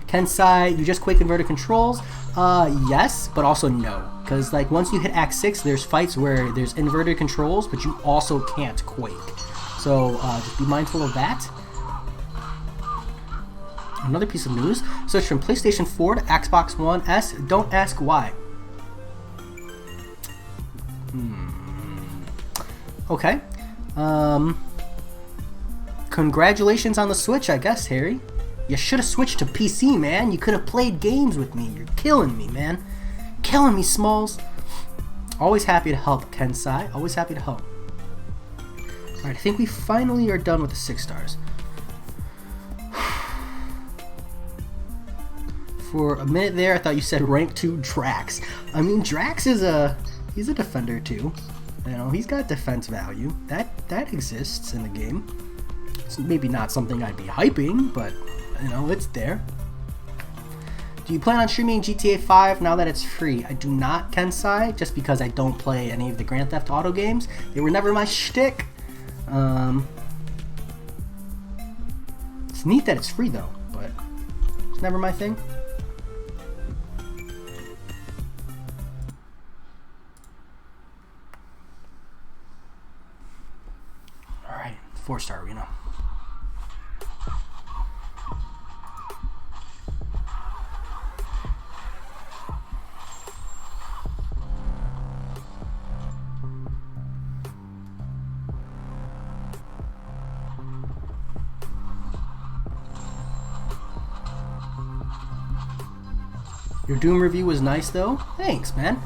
Kensai, you just Quake inverted controls? Yes, but also no. Because, like, once you hit Act 6, there's fights where there's inverted controls, but you also can't Quake. So, just be mindful of that. Another piece of news, switch from PlayStation 4 to Xbox One S. Don't ask why. Okay. Congratulations on the Switch, I guess, Harry. You should have switched to PC, man. You could have played games with me. You're killing me, man. Killing me, Smalls. Always happy to help, Kensai. Always happy to help. Alright, I think we finally are done with the 6 stars. For a minute there, I thought you said rank 2 Drax. I mean, Drax is he's a defender too. You know, he's got defense value. That exists in the game. It's maybe not something I'd be hyping, but you know, it's there. Do you plan on streaming GTA 5 now that it's free? I do not, Kensai, just because I don't play any of the Grand Theft Auto games. They were never my shtick. It's neat that it's free though, but it's never my thing. Alright, 4-star arena. Your Doom review was nice though. Thanks, man.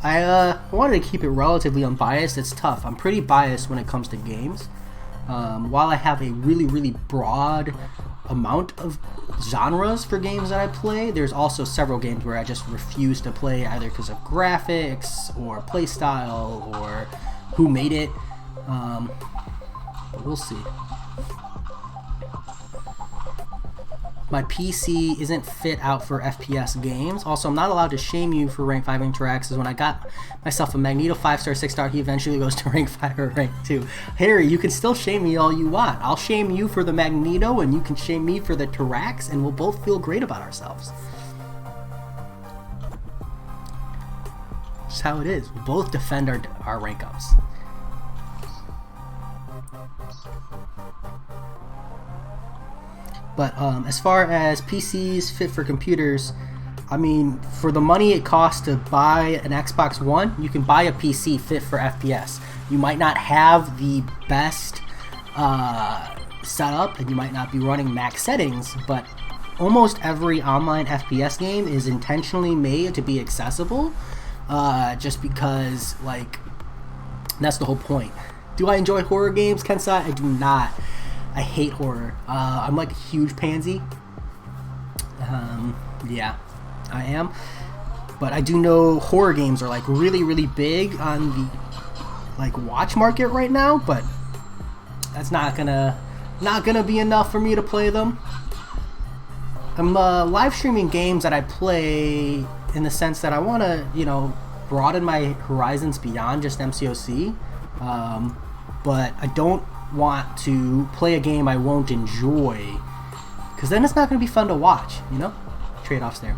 I wanted to keep it relatively unbiased. It's tough. I'm pretty biased when it comes to games. While I have a really, really broad amount of genres for games that I play, there's also several games where I just refuse to play either because of graphics or play style or who made it. But we'll see. My PC isn't fit out for FPS games. Also, I'm not allowed to shame you for rank 5 interacts. When I got myself a Magneto 5-star, 6-star, he eventually goes to rank 5 or rank 2. Harry, you can still shame me all you want. I'll shame you for the Magneto, and you can shame me for the Tarax, and we'll both feel great about ourselves. That's how it is. We both defend our rank ups. But as far as PCs fit for computers, I mean, for the money it costs to buy an Xbox One, you can buy a PC fit for FPS. You might not have the best setup, and you might not be running max settings, but almost every online FPS game is intentionally made to be accessible, just because, like, that's the whole point. Do I enjoy horror games, Kensai? I do not. I hate horror. I'm like a huge pansy. Yeah, I am. But I do know horror games are like really, really big on the like watch market right now. But that's not gonna be enough for me to play them. I'm live streaming games that I play in the sense that I want to, you know, broaden my horizons beyond just MCOC. But I don't want to play a game I won't enjoy, because then it's not going to be fun to watch, you know? Trade-offs there.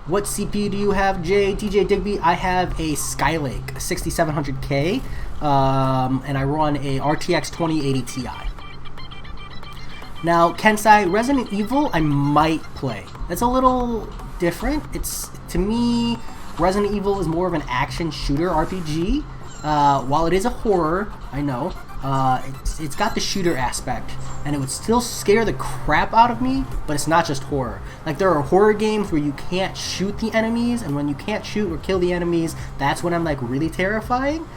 What CPU do you have, DJ Digby? I have a Skylake 6700K, and I run a RTX 2080 Ti. Now, Kensai, Resident Evil, I might play. That's a little different. It's, to me, Resident Evil is more of an action shooter RPG. While it is a horror, I know, it's got the shooter aspect, and it would still scare the crap out of me, but it's not just horror. Like, there are horror games where you can't shoot the enemies, and when you can't shoot or kill the enemies, that's when I'm, like, really terrifying.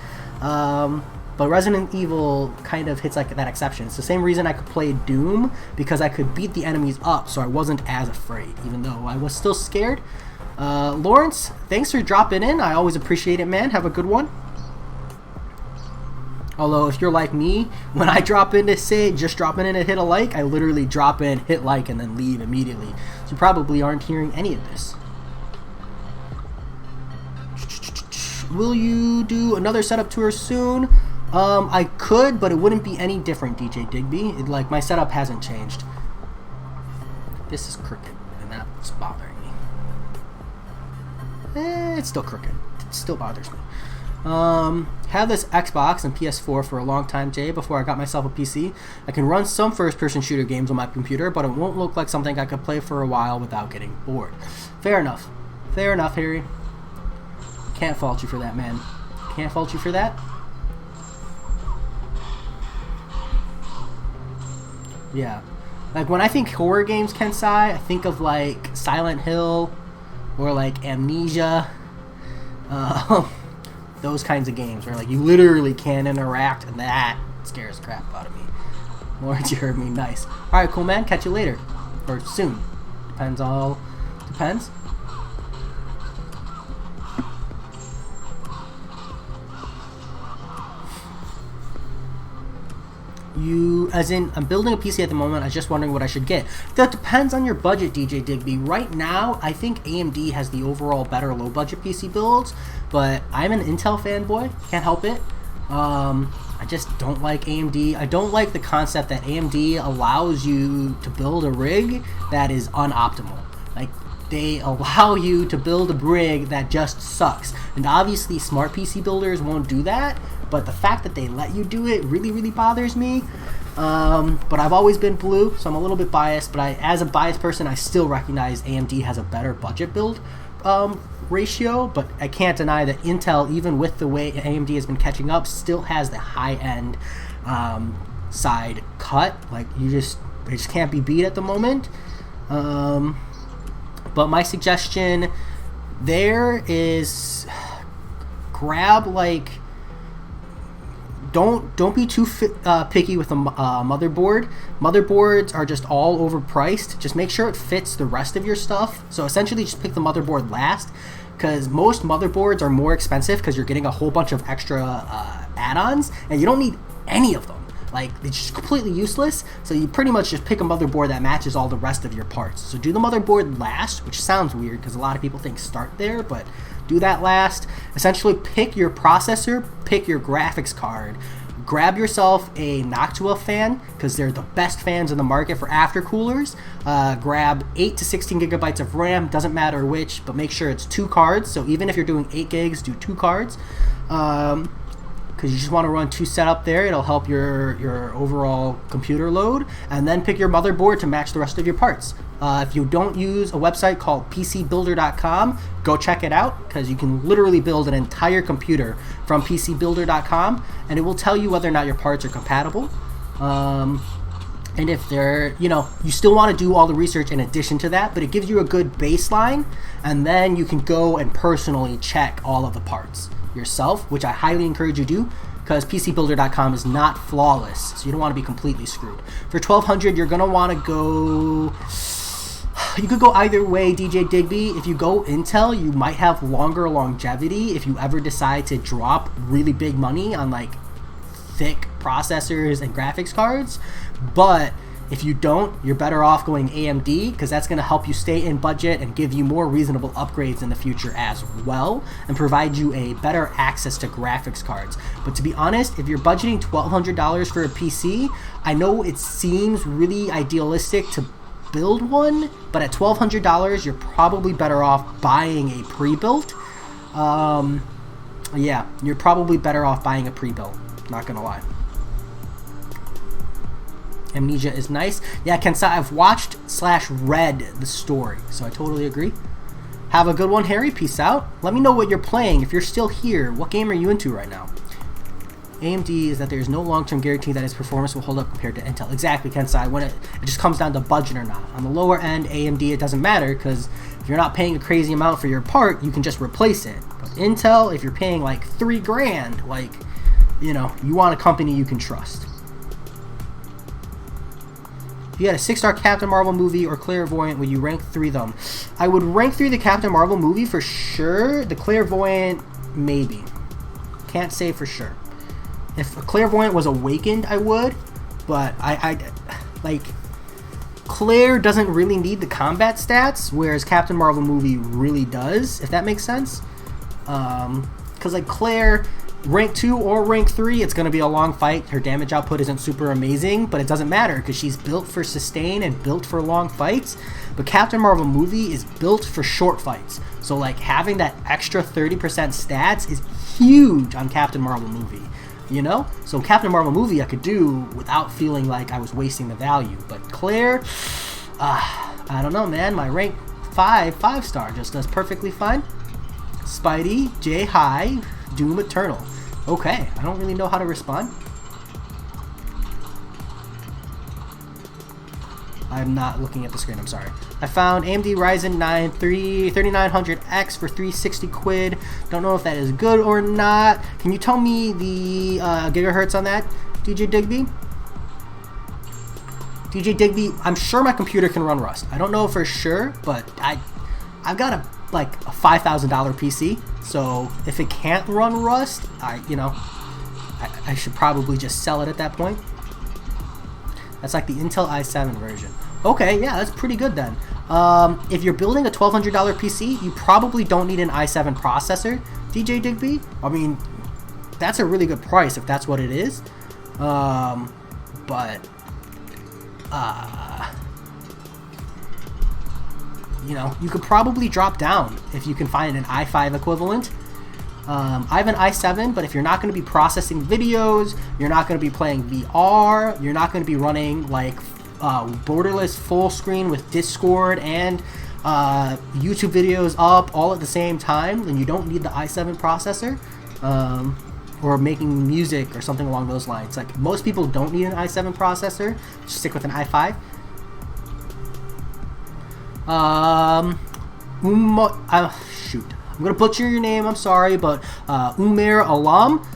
But Resident Evil kind of hits like that exception. It's the same reason I could play Doom, because I could beat the enemies up, so I wasn't as afraid, even though I was still scared. Lawrence, thanks for dropping in. I always appreciate it, man. Have a good one. Although, if you're like me, when I drop in to say, just dropping in to hit a like, I literally drop in, hit like, and then leave immediately. So you probably aren't hearing any of this. Will you do another setup tour soon? I could, but it wouldn't be any different, DJ Digby. Like, my setup hasn't changed. This is crooked, and that's bothering me. It's still crooked. It still bothers me. Had this Xbox and PS4 for a long time, Jay, before I got myself a PC. I can run some first-person shooter games on my computer, but it won't look like something I could play for a while without getting bored. Fair enough. Fair enough, Harry. Can't fault you for that, man. Can't fault you for that. Yeah. Like, when I think horror games, Kensai, I think of, like, Silent Hill or, like, Amnesia. Those kinds of games where, like, you literally can't interact, and that scares the crap out of me. Lawrence, you heard me. Nice. Alright, cool, man. Catch you later. Or soon. Depends. As in, I'm building a PC at the moment. I was just wondering what I should get. That depends on your budget, DJ Digby. Right now, I think AMD has the overall better low-budget PC builds, but I'm an Intel fanboy. Can't help it. I just don't like AMD. I don't like the concept that AMD allows you to build a rig that is unoptimal. Like, they allow you to build a rig that just sucks. And obviously, smart PC builders won't do that, but the fact that they let you do it really, really bothers me. But I've always been blue, so I'm a little bit biased, but as a biased person, I still recognize AMD has a better budget build ratio, but I can't deny that Intel, even with the way AMD has been catching up, still has the high-end side cut. Like, they just can't be beat at the moment. But my suggestion there is grab, like, don't be too picky with a motherboard. Motherboards are just all overpriced. Just make sure it fits the rest of your stuff. So essentially just pick the motherboard last, because most motherboards are more expensive because you're getting a whole bunch of extra add-ons, and you don't need any of them. Like, it's just completely useless, so you pretty much just pick a motherboard that matches all the rest of your parts. So do the motherboard last, which sounds weird because a lot of people think start there, but do that last. Essentially, pick your processor, pick your graphics card, grab yourself a Noctua fan, because they're the best fans in the market for aftercoolers. Grab 8 to 16 gigabytes of RAM, doesn't matter which, but make sure it's 2 cards. So even if you're doing 8 gigs, do 2 cards. Because you just want to run 2 setup there. It'll help your overall computer load. And then pick your motherboard to match the rest of your parts. If you don't use a website called PCBuilder.com, go check it out, because you can literally build an entire computer from PCBuilder.com, and it will tell you whether or not your parts are compatible. And if they're, you still want to do all the research in addition to that, but it gives you a good baseline, and then you can go and personally check all of the parts yourself, which I highly encourage you to do, because PCBuilder.com is not flawless, so you don't want to be completely screwed. For $1,200, you're going to want to go... You could go either way, DJ Digby. If you go Intel, you might have longer longevity if you ever decide to drop really big money on, like, thick processors and graphics cards. But if you don't, you're better off going AMD, because that's going to help you stay in budget and give you more reasonable upgrades in the future as well, and provide you a better access to graphics cards. But to be honest, if you're budgeting $1,200 for a PC, I know it seems really idealistic to build one, but at $1,200, you're probably better off buying a pre-built. Yeah, you're probably better off buying a pre-built. Not gonna lie. Amnesia is nice. Yeah, Kensa, I've watched / read the story, so I totally agree. Have a good one, Harry. Peace out. Let me know what you're playing. If you're still here, what game are you into right now? AMD is that there's no long-term guarantee that its performance will hold up compared to Intel. Exactly, Kensai. When it just comes down to budget or not. On the lower end, AMD, it doesn't matter, because if you're not paying a crazy amount for your part, you can just replace it. But Intel, if you're paying like $3 grand, like, you know, you want a company you can trust. If you had a 6-star Captain Marvel movie or Clairvoyant, would you rank 3 them? I would rank 3 the Captain Marvel movie for sure. The Clairvoyant, maybe. Can't say for sure. If a Clairvoyant was Awakened, I would. But I like, Claire doesn't really need the combat stats, whereas Captain Marvel movie really does, if that makes sense. Because like Claire, rank 2 or rank 3, it's going to be a long fight. Her damage output isn't super amazing, but it doesn't matter because she's built for sustain and built for long fights. But Captain Marvel movie is built for short fights. So like having that extra 30% stats is huge on Captain Marvel movie, you know? So Captain Marvel movie I could do without feeling like I was wasting the value. But Claire, I don't know, man. My rank 5 star just does perfectly fine. Spidey, J High, Doom Eternal. Okay, I don't really know how to respond. I'm not looking at the screen, I'm sorry. I found AMD Ryzen 9 3900X for 360 quid. Don't know if that is good or not. Can you tell me the gigahertz on that, DJ Digby? DJ Digby, I'm sure my computer can run Rust. I don't know for sure, but I've got a $5,000 PC, so if it can't run Rust, I should probably just sell it at that point. That's like the Intel i7 version. Okay, yeah, that's pretty good then. If you're building a $1,200 PC, you probably don't need an i7 processor, DJ Digby. I mean, that's a really good price if that's what it is. You know, you could probably drop down if you can find an i5 equivalent. I have an i7, but if you're not going to be processing videos, you're not going to be playing VR, you're not going to be running like borderless full screen with Discord and YouTube videos up all at the same time, then you don't need the i7 processor. Or making music or something along those lines. Like, most people don't need an i7 processor, just stick with an i5. Shoot, I'm gonna butcher your name, I'm sorry, but Umair Alam,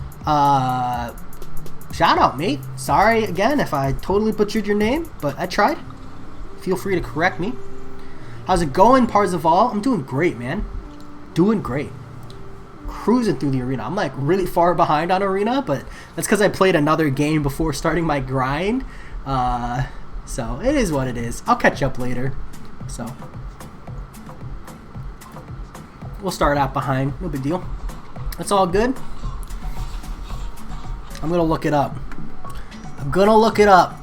shout out, mate. Sorry again if I totally butchered your name, but I tried. Feel free to correct me. How's it going, Parzival? I'm doing great, man. Doing great. Cruising through the arena. I'm like really far behind on arena, but that's because I played another game before starting my grind. So it is what it is. I'll catch up later. So we'll start out behind. No big deal. That's all good. I'm gonna look it up. I'm gonna look it up.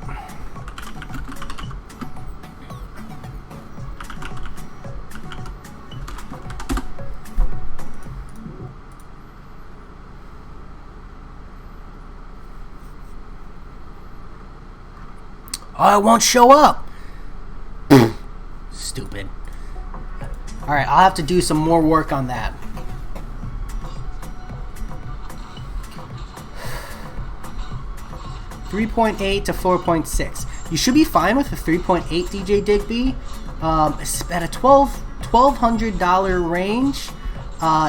Oh, it won't show up. Stupid. Alright, I'll have to do some more work on that. $3.8 to 4.6. You should be fine with the 3.8, DJ Digby. At a $1,200 range,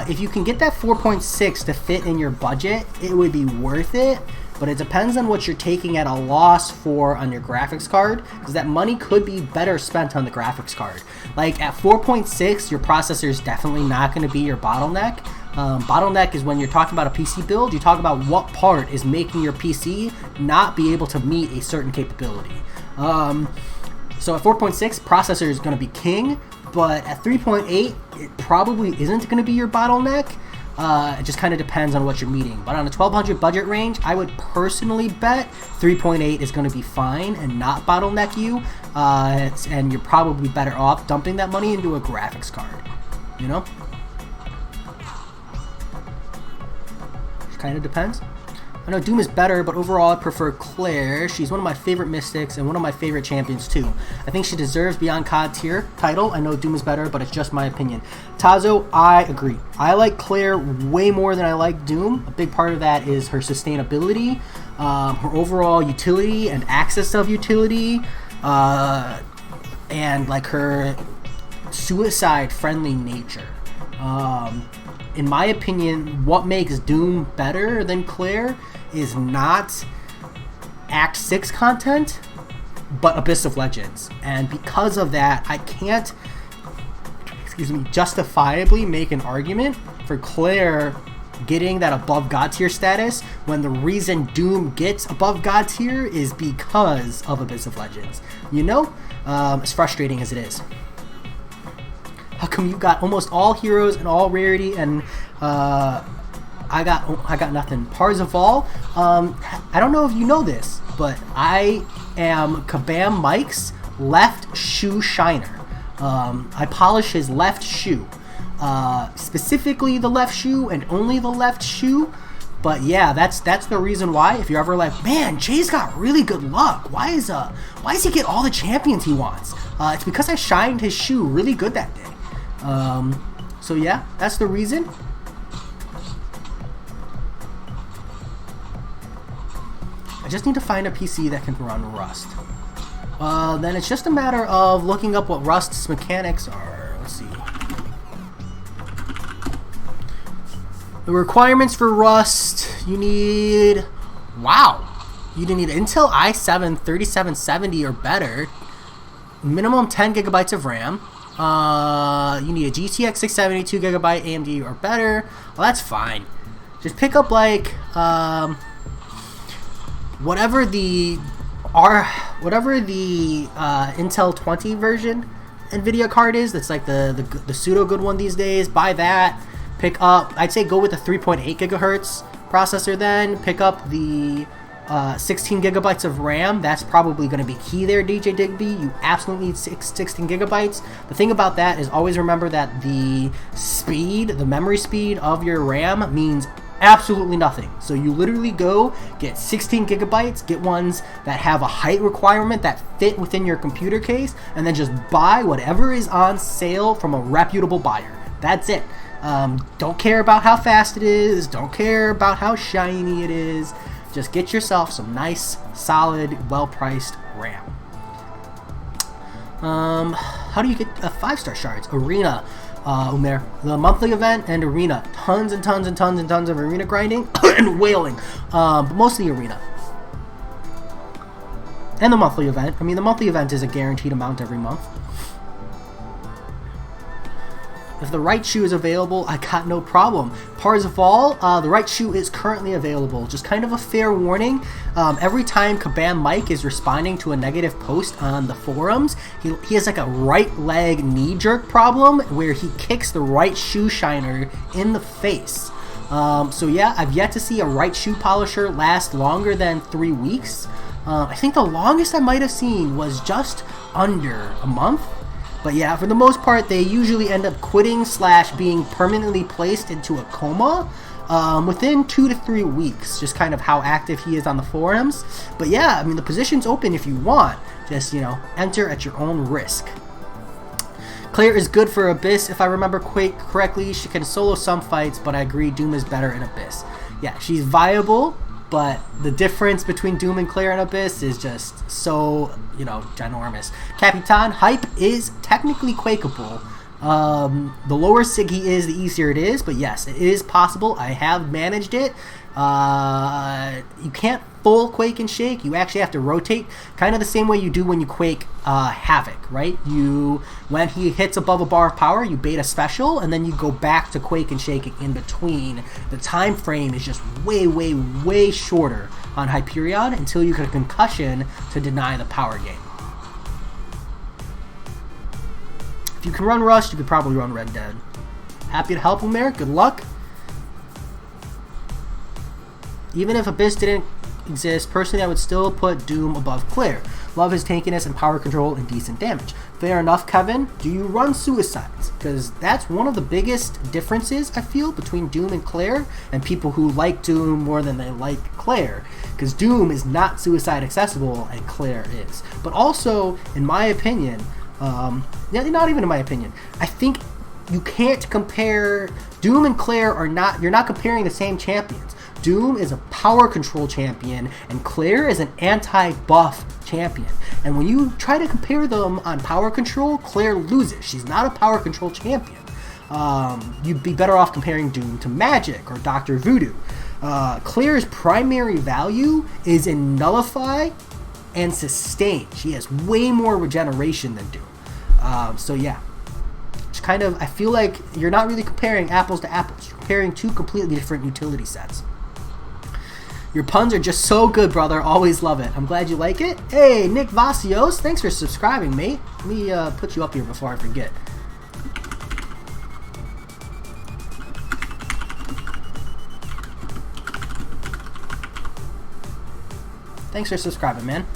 if you can get that 4.6 to fit in your budget, it would be worth it. But it depends on what you're taking at a loss for on your graphics card, because that money could be better spent on the graphics card. Like at 4.6, your processor is definitely not going to be your bottleneck. Bottleneck is when you're talking about a PC build, you talk about what part is making your PC not be able to meet a certain capability. So at 4.6, processor is going to be king, but at 3.8, it probably isn't going to be your bottleneck. It just kind of depends on what you're meeting. But on a 1200 budget range, I would personally bet 3.8 is going to be fine and not bottleneck you. And you're probably better off dumping that money into a graphics card. You know? It kind of depends. I know Doom is better, but overall I prefer Claire. She's one of my favorite Mystics and one of my favorite champions too. I think she deserves Beyond COD tier title. I know Doom is better, but it's just my opinion. Tazo, I agree. I like Claire way more than I like Doom. A big part of that is her sustainability, her overall utility and access of utility, and like her suicide-friendly nature. In my opinion, what makes Doom better than Claire is not Act 6 content, but Abyss of Legends. And because of that, I can't, justifiably make an argument for Claire getting that above God tier status when the reason Doom gets above God tier is because of Abyss of Legends. You know? As frustrating as it is. How come you got almost all heroes and all rarity, and I got nothing? Parzival, I don't know if you know this, but I am Kabam Mike's left shoe shiner. I polish his left shoe, specifically the left shoe and only the left shoe. But yeah, that's the reason why. If you're ever like, man, Jay's got really good luck. Why does he get all the champions he wants? It's because I shined his shoe really good that day. So yeah, that's the reason. I just need to find a PC that can run Rust. Then it's just a matter of looking up what Rust's mechanics are. Let's see. The requirements for Rust, you need an Intel i7 3770 or better, minimum 10 gigabytes of RAM. You need a GTX 670, 2GB AMD or better. Well, that's fine. Just pick up like whatever the Intel 20 version NVIDIA card is. That's like the pseudo good one these days. Buy that. Pick up. I'd say go with the 3.8 gigahertz processor. Then pick up the 16 gigabytes of RAM. That's probably going to be key there, DJ Digby. You absolutely need 16 gigabytes. The thing about that is always remember that the memory speed of your RAM means absolutely nothing. So you literally go get 16 gigabytes, get ones that have a height requirement that fit within your computer case, and then just buy whatever is on sale from a reputable buyer. That's it. Don't care about how fast it is. Don't care about how shiny it is. Just get yourself some nice, solid, well-priced RAM. How do you get 5-star shards? Arena, Umer. The monthly event and Arena. Tons and tons and tons and tons of Arena grinding and whaling. But mostly Arena. And the monthly event. I mean, the monthly event is a guaranteed amount every month. If the right shoe is available, I got no problem. Parzival, the right shoe is currently available. Just kind of a fair warning. Every time Kabam Mike is responding to a negative post on the forums, he has like a right leg knee jerk problem where he kicks the right shoe shiner in the face. So yeah, I've yet to see a right shoe polisher last longer than 3 weeks. I think the longest I might have seen was just under a month. But yeah, for the most part, they usually end up quitting / being permanently placed into a coma within 2 to 3 weeks. Just kind of how active he is on the forums. But yeah, I mean, the position's open if you want. Just, enter at your own risk. Claire is good for Abyss. If I remember correctly, she can solo some fights, but I agree Doom is better in Abyss. Yeah, she's viable, but the difference between Doom and Claire and Abyss is just so, ginormous. Capitan, hype is technically quakeable. The lower sig he is, the easier it is, but yes, it is possible. I have managed it. You can't full quake and shake. You actually have to rotate, kind of the same way you do when you quake Havoc, right? When he hits above a bar of power, you bait a special, and then you go back to quake and shaking in between. The time frame is just way, way, way shorter on Hyperion until you get a concussion to deny the power gain. If you can run Rust, you could probably run Red Dead. Happy to help him there. Good luck. Even if Abyss didn't exist, personally I would still put Doom above Claire. Love his tankiness and power control and decent damage. Fair enough, Kevin. Do you run suicides? Because that's one of the biggest differences, I feel, between Doom and Claire, and people who like Doom more than they like Claire. Because Doom is not suicide accessible, and Claire is. But also, in my opinion, not even in my opinion, I think you can't compare Doom and Claire you're not comparing the same champions. Doom is a power control champion, and Claire is an anti-buff champion. And when you try to compare them on power control, Claire loses. She's not a power control champion. You'd be better off comparing Doom to Magic or Dr. Voodoo. Claire's primary value is in Nullify and Sustain. She has way more regeneration than Doom. So yeah. It's kind of, I feel like you're not really comparing apples to apples. You're comparing two completely different utility sets. Your puns are just so good, brother. Always love it. I'm glad you like it. Hey, Nick Vasios, thanks for subscribing, mate. Let me put you up here before I forget. Thanks for subscribing, man.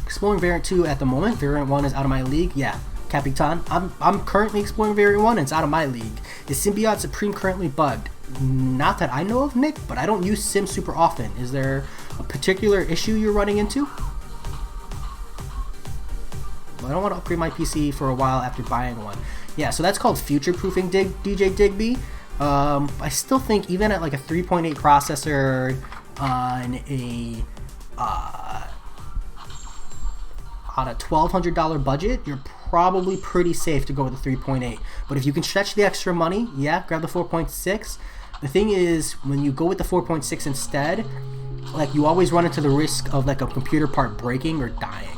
Exploring Variant 2 at the moment. Variant 1 is out of my league. Yeah, Capitan. I'm currently exploring Variant 1 and it's out of my league. Is Symbiote Supreme currently bugged? Not that I know of, Nick, but I don't use Sim super often. Is there a particular issue you're running into? Well, I don't want to upgrade my PC for a while after buying one. Yeah, so that's called future-proofing DJ Digby. I still think even at like a 3.8 processor on a $1,200 budget, you're probably pretty safe to go with the 3.8. But if you can stretch the extra money, yeah, grab the 4.6. The thing is, when you go with the 4.6 instead, like, you always run into the risk of like a computer part breaking or dying.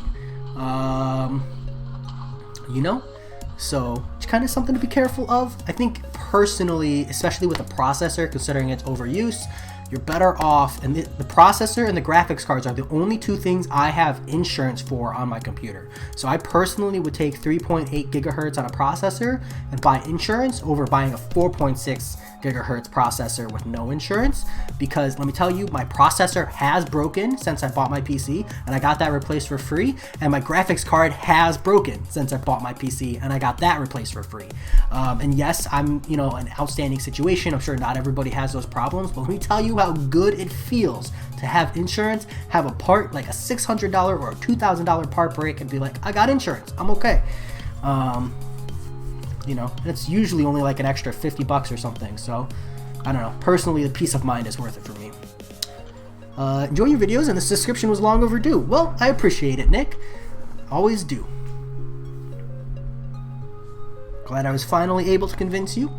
You know? So it's kind of something to be careful of. I think personally, especially with a processor, considering its overuse, you're better off, and the processor and the graphics cards are the only two things I have insurance for on my computer. So I personally would take 3.8 gigahertz on a processor and buy insurance over buying a 4.6 gigahertz processor with no insurance, because let me tell you, my processor has broken since I bought my PC and I got that replaced for free, and my graphics card has broken since I bought my PC and I got that replaced for free. And yes, I'm, you know, an outstanding situation. I'm sure not everybody has those problems, but let me tell you how good it feels to have insurance, have a part like a $600 or a $2,000 part break and be like, I got insurance, I'm okay. You know, it's usually only like an extra $50 or something, so I don't know. Personally, the peace of mind is worth it for me. Enjoy your videos, and the subscription was long overdue. Well, I appreciate it, Nick. Always do. Glad I was finally able to convince you.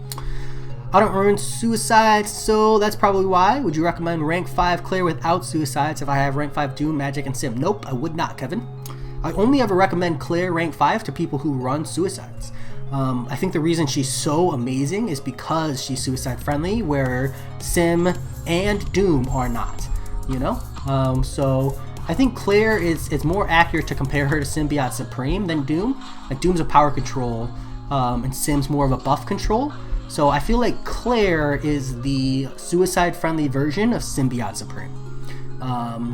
I don't earn suicides, so that's probably why. Would you recommend rank 5 Claire without suicides if I have rank 5 Doom, Magic, and Sim? Nope, I would not, Kevin. I only ever recommend Claire rank 5 to people who run suicides. I think the reason she's so amazing is because she's suicide friendly, where Sim and Doom are not, you know? So I think Claire it's more accurate to compare her to Symbiote Supreme than Doom. Like, Doom's a power control, and Sim's more of a buff control. So I feel like Claire is the suicide-friendly version of Symbiote Supreme.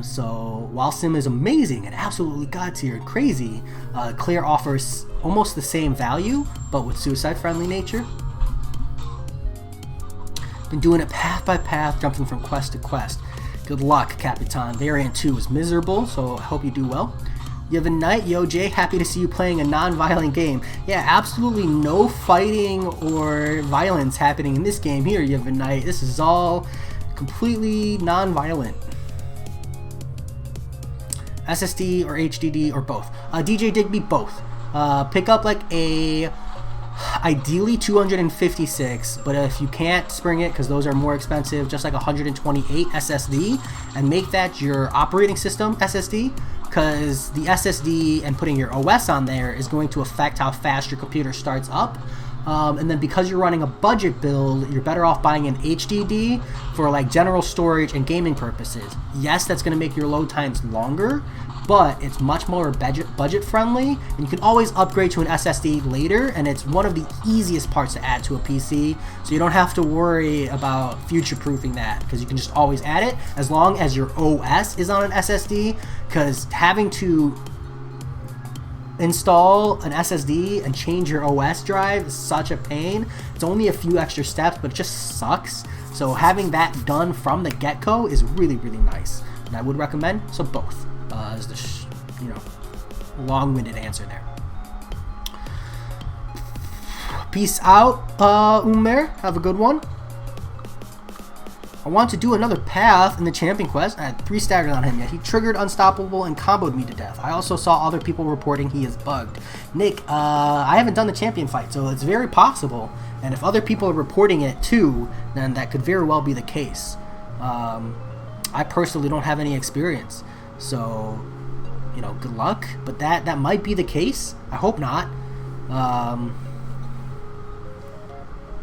So while Sim is amazing and absolutely god tier and crazy, Claire offers almost the same value, but with suicide-friendly nature. Been doing it path by path, jumping from quest to quest. Good luck, Capitan. Variant 2 is miserable, so I hope you do well. You have a night, yo Jay, happy to see you playing a non-violent game. Yeah, absolutely no fighting or violence happening in this game here, you have a night. This is all completely non-violent. SSD or HDD or both. DJ Digby, both. Pick up like a, ideally 256, but if you can't spring it, because those are more expensive, just like 128 SSD, and make that your operating system SSD, because the SSD and putting your OS on there is going to affect how fast your computer starts up. And then because you're running a budget build, you're better off buying an HDD for like general storage and gaming purposes. Yes, that's going to make your load times longer, but it's much more budget friendly, and you can always upgrade to an SSD later, and it's one of the easiest parts to add to a PC, so you don't have to worry about future-proofing that, because you can just always add it as long as your OS is on an SSD, because having to install an SSD and change your OS drive is such a pain. It's only a few extra steps, but it just sucks. So having that done from the get-go is really, really nice, and I would recommend. So both is the long-winded answer there. Peace out, Umer. Have a good one. I want to do another path in the champion quest. I had 3 staggers on him yet. He triggered unstoppable and comboed me to death. I also saw other people reporting he is bugged. Nick, I haven't done the champion fight, so it's very possible. And if other people are reporting it too, then that could very well be the case. I personally don't have any experience, so good luck. But that might be the case. I hope not.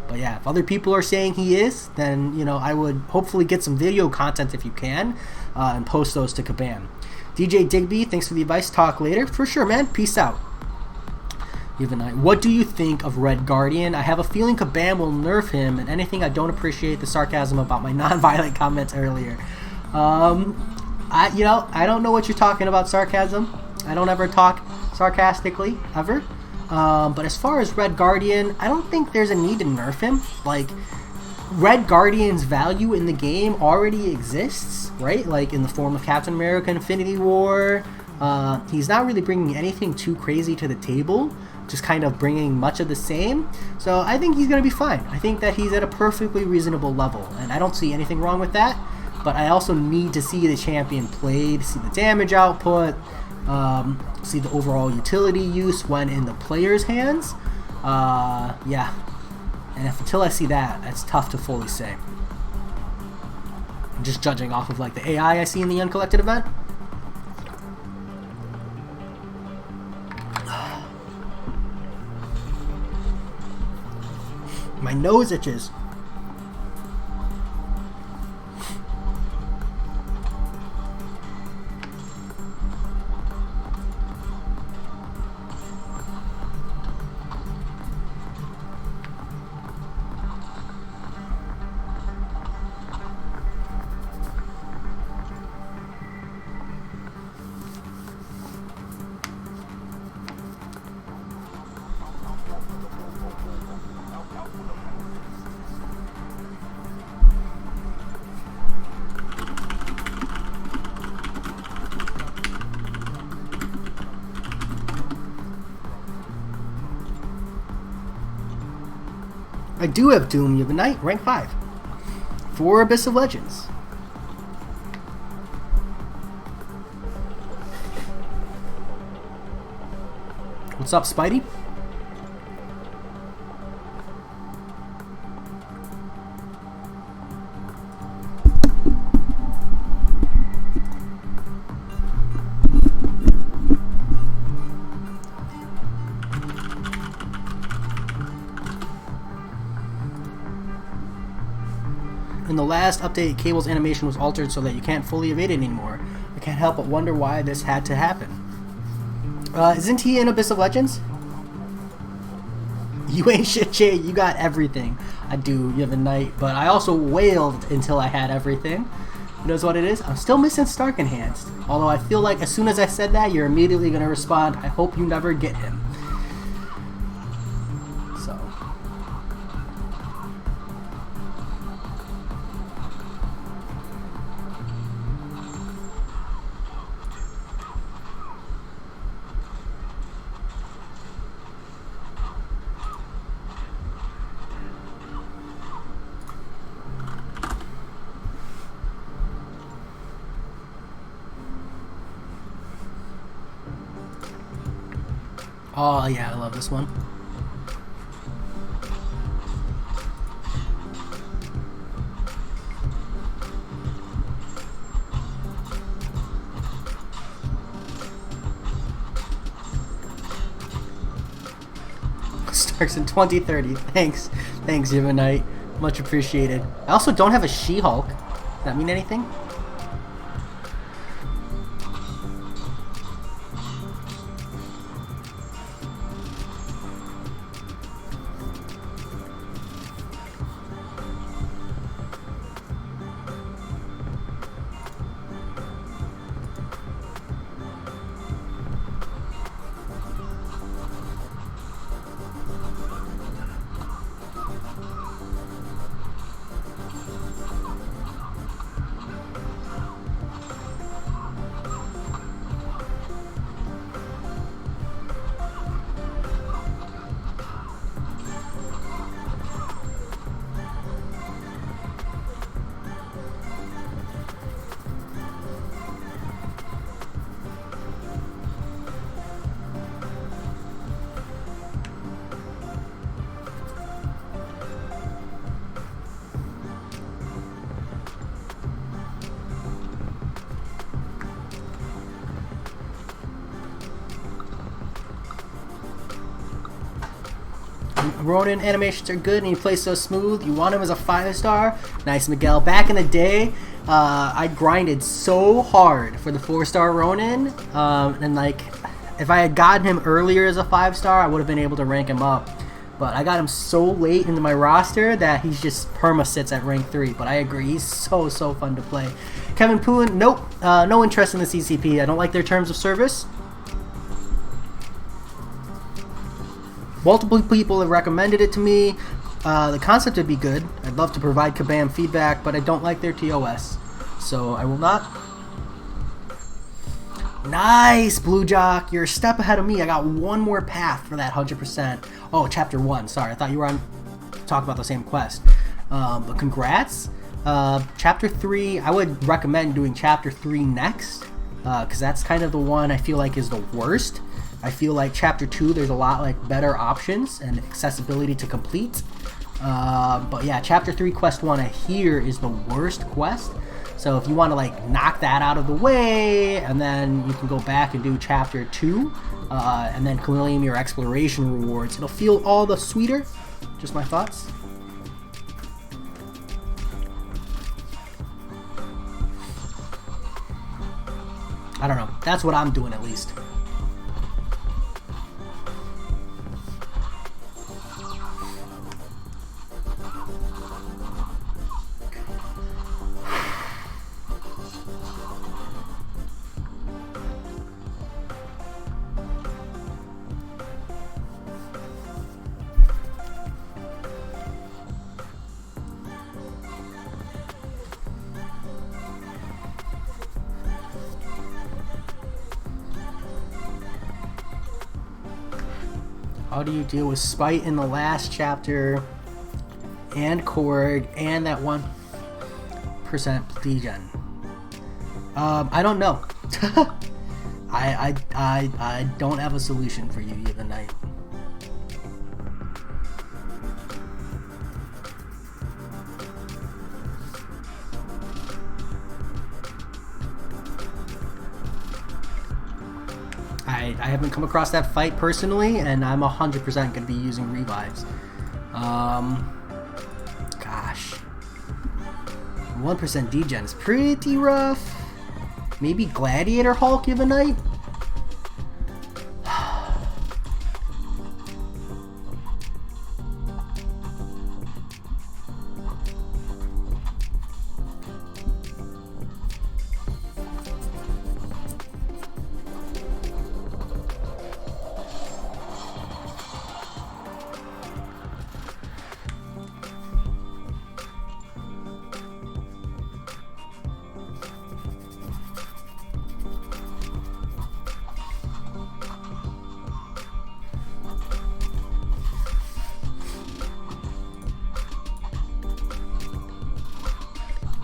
But yeah, if other people are saying he is, then, I would hopefully get some video content if you can, and post those to Kabam. DJ Digby, thanks for the advice. Talk later. For sure, man. Peace out. What do you think of Red Guardian? I have a feeling Kabam will nerf him, and anything I don't appreciate the sarcasm about my non-violent comments earlier. I don't know what you're talking about sarcasm. I don't ever talk sarcastically, ever. But as far as Red Guardian, I don't think there's a need to nerf him. Like, Red Guardian's value in the game already exists, right? Like in the form of Captain America Infinity War. He's not really bringing anything too crazy to the table, just kind of bringing much of the same. So I think he's going to be fine. I think that he's at a perfectly reasonable level, and I don't see anything wrong with that. But I also need to see the champion played, see the damage output, see the overall utility use when in the player's hands. Yeah. And until I see that, it's tough to fully say. I'm just judging off of like the AI I see in the Uncollected event. My nose itches. I do have Doom Yavonite, rank 5. For Abyss of Legends. What's up, Spidey? In the last update, Cable's animation was altered so that you can't fully evade it anymore. I can't help but wonder why this had to happen. Isn't he in Abyss of Legends? You ain't shit, Jay. You got everything. I do. You have a knight, but I also wailed until I had everything. Who knows what it is? I'm still missing Stark Enhanced. Although I feel like as soon as I said that, you're immediately going to respond, I hope you never get him. So. Oh yeah, I love this one. Stark Fireworks in 2030. Thanks, Yivonite. Much appreciated. I also don't have a She-Hulk. Does that mean anything? Ronin animations are good and he plays so smooth. You want him as a 5-star? Nice, Miguel. Back in the day, I grinded so hard for the 4-star Ronin, and like, if I had gotten him earlier as a 5-star, I would have been able to rank him up. But I got him so late into my roster that he's just perma sits at rank 3. But I agree, he's so fun to play. Kevin Poon, nope, no interest in the CCP. I don't like their terms of service. Multiple people have recommended it to me. The concept would be good. I'd love to provide Kabam feedback, but I don't like their TOS. So I will not. Nice, Blue Jock. You're a step ahead of me. I got one more path for that 100%. Oh, Chapter 1. Sorry, I thought you were on talk about the same quest. But congrats. Chapter 3, I would recommend doing Chapter 3 next, because that's kind of the one I feel like is the worst. I feel like Chapter 2, there's a lot like better options and accessibility to complete. But yeah, Chapter 3, Quest 1, I hear is the worst quest. So if you want to like knock that out of the way, and then you can go back and do Chapter 2, and then claim your exploration rewards, it'll feel all the sweeter. Just my thoughts. I don't know. That's what I'm doing at least. How do you deal with Spite in the last chapter, and Korg, and that 1% degen? I don't know. I don't have a solution for you, Even Knight. I haven't come across that fight personally, and I'm 100% going to be using revives. Gosh. 1% degen is pretty rough. Maybe Gladiator Hulk Even Knight?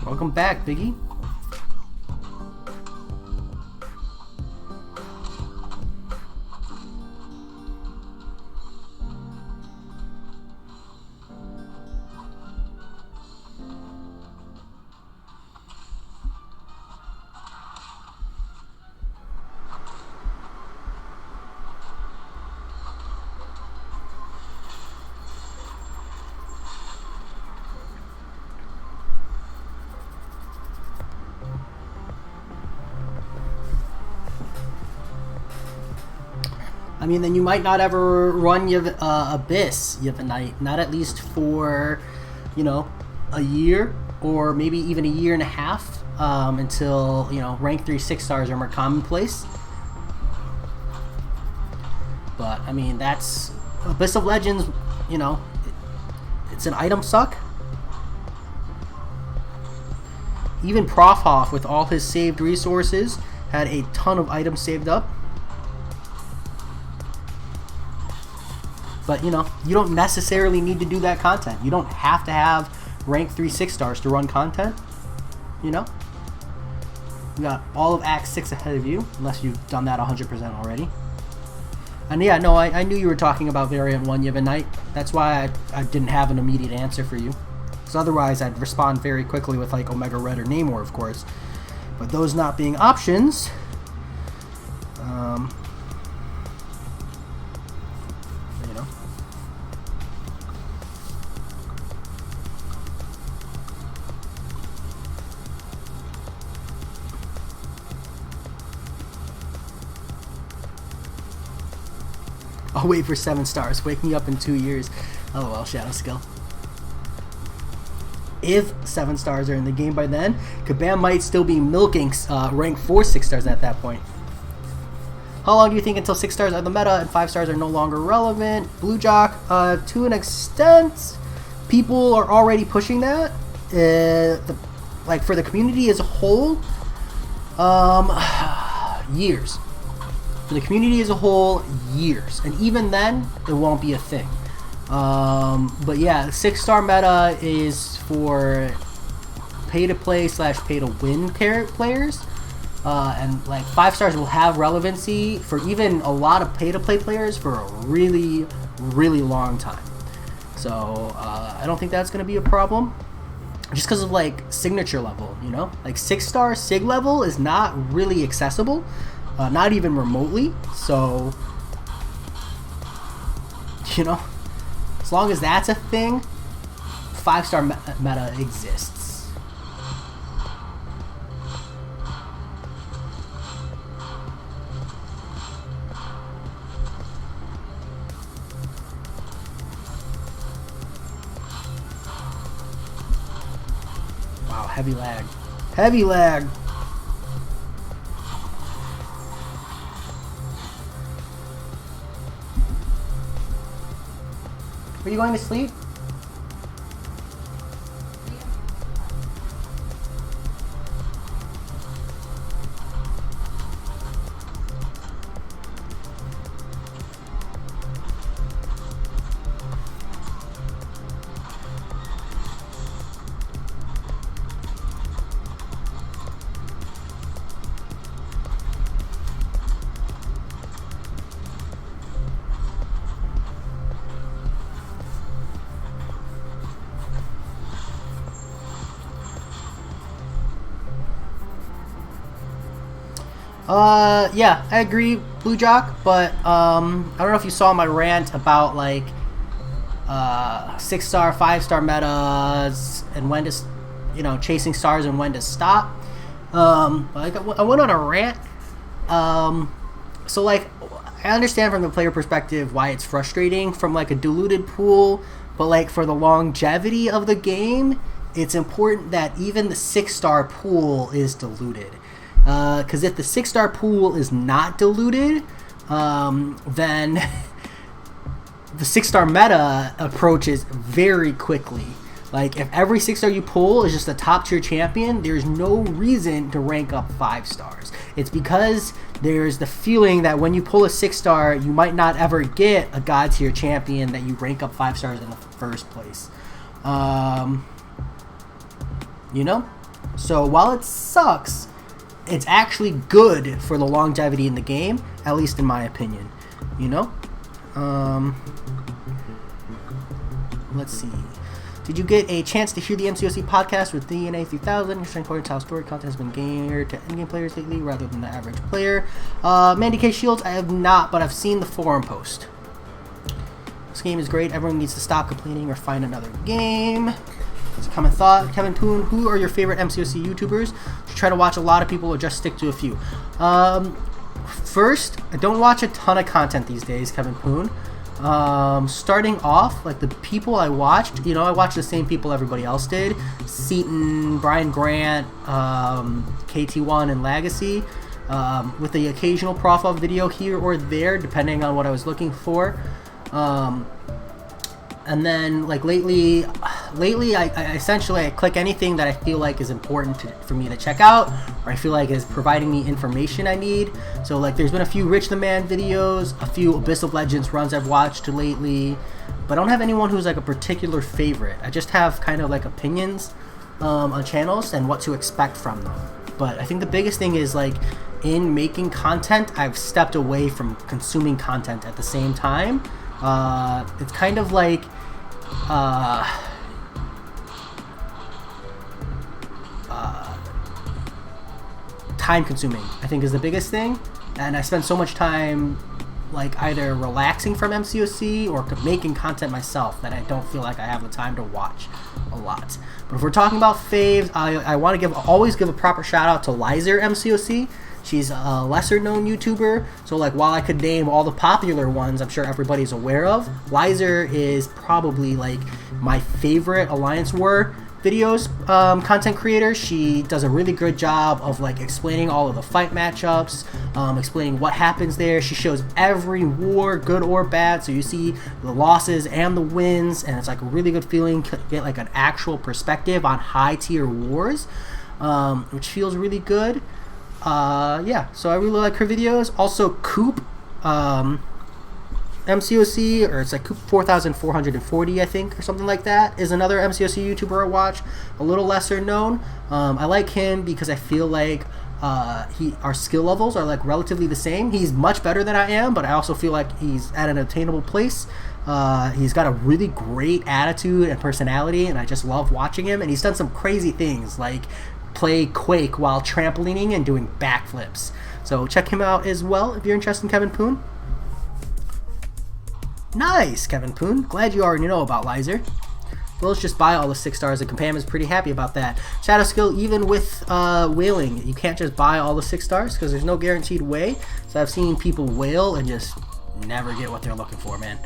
Welcome back, Biggie. I mean, then you might not ever run Abyss Yevonite, not at least for, a year or maybe even a year and a half until, rank 3 6-stars are more commonplace. But, I mean, that's Abyss of Legends, it's an item suck. Even Profhoff, with all his saved resources, had a ton of items saved up. But, you don't necessarily need to do that content. You don't have to have rank 3 6-stars to run content. You got all of Act 6 ahead of you, unless you've done that 100% already. And yeah, no, I knew you were talking about Variant 1 Yevonite. That's why I didn't have an immediate answer for you. Because otherwise I'd respond very quickly with like Omega Red or Namor, of course. But those not being options, I'll wait for 7 stars. Wake me up in 2 years. LOL, Shadow Skill. If 7 stars are in the game by then, Kabam might still be milking rank 4 6-stars at that point. How long do you think until 6 stars are the meta and 5 stars are no longer relevant? Blue Jock, to an extent, people are already pushing that. Like for the community as a whole, years. For the community as a whole, years. And even then, it won't be a thing. But yeah, 6-star meta is for pay-to-play / pay-to-win players. And like 5 stars will have relevancy for even a lot of pay-to-play players for a really, really long time. So I don't think that's going to be a problem. Just because of like signature level, like 6-star sig level is not really accessible. Not even remotely, so as long as that's a thing, 5-star meta exists. Wow, heavy lag. Heavy lag! Are you going to sleep? Yeah, I agree, Blue Jock, but I don't know if you saw my rant about like 6-star, 5-star metas and when to, chasing stars and when to stop. I went on a rant. So like, I understand from the player perspective why it's frustrating from like a diluted pool, but like for the longevity of the game, it's important that even the 6-star pool is diluted. Because if the 6-star pool is not diluted, then the 6-star meta approaches very quickly. Like, if every 6-star you pull is just a top tier champion, there's no reason to rank up 5 stars. It's because there's the feeling that when you pull a 6-star, you might not ever get a god tier champion that you rank up 5 stars in the first place. So while it sucks, it's actually good for the longevity in the game, at least in my opinion. Let's see. Did you get a chance to hear the MCOC podcast with DNA 3000? You're showing how story content has been geared to endgame players lately rather than the average player. Mandy K. Shields, I have not, but I've seen the forum post. This game is great. Everyone needs to stop complaining or find another game. It's a common thought. Kevin Poon, who are your favorite MCOC YouTubers? Should try to watch a lot of people or just stick to a few? first, I don't watch a ton of content these days, Kevin Poon. Starting off, like the people I watched, I watched the same people everybody else did. Seaton, Brian Grant, KT1 and Legacy, with the occasional Prof of video here or there, depending on what I was looking for. And then like lately I essentially click anything that I feel like is important for me to check out, or I feel like is providing me information I need. So like there's been a few Rich the Man videos, a few Abyss of Legends runs I've watched lately, but I don't have anyone who's like a particular favorite. I just have kind of like opinions on channels and what to expect from them. But I think the biggest thing is like in making content, I've stepped away from consuming content at the same time. It's kind of like time consuming, I think, is the biggest thing, and I spend so much time like either relaxing from MCOC or making content myself that I don't feel like I have the time to watch a lot. But if we're talking about faves, I want to always give a proper shout out to Lizer MCOC. She's a lesser known YouTuber, so like while I could name all the popular ones I'm sure everybody's aware of, Lizer is probably like my favorite Alliance War videos content creator. She does a really good job of like explaining all of the fight matchups, explaining what happens there. She shows every war, good or bad, so you see the losses and the wins, and it's like a really good feeling to get like an actual perspective on high tier wars, which feels really good. Yeah, so I really like her videos. Also, Coop, MCOC, or it's like Coop 4440, I think, or something like that, is another MCOC YouTuber I watch, a little lesser known. I like him because I feel like our skill levels are like relatively the same. He's much better than I am, but I also feel like he's at an attainable place. He's got a really great attitude and personality, and I just love watching him. And he's done some crazy things like play Quake while trampolining and doing backflips. So check him out as well if you're interested in Kevin Poon. Nice, Kevin Poon. Glad you already know about Lizer. Well, let's just buy all the 6 stars, and Compam is pretty happy about that. Shadow Skill, even with whaling, you can't just buy all the 6 stars because there's no guaranteed way. So I've seen people whale and just never get what they're looking for, man.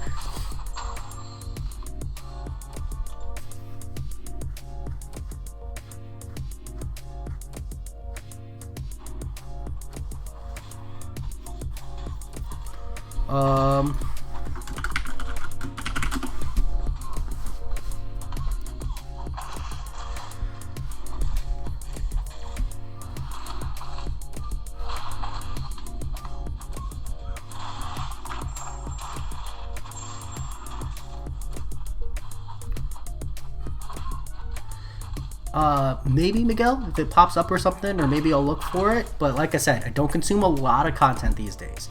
Maybe Miguel, if it pops up or something, or maybe I'll look for it. But like I said, I don't consume a lot of content these days.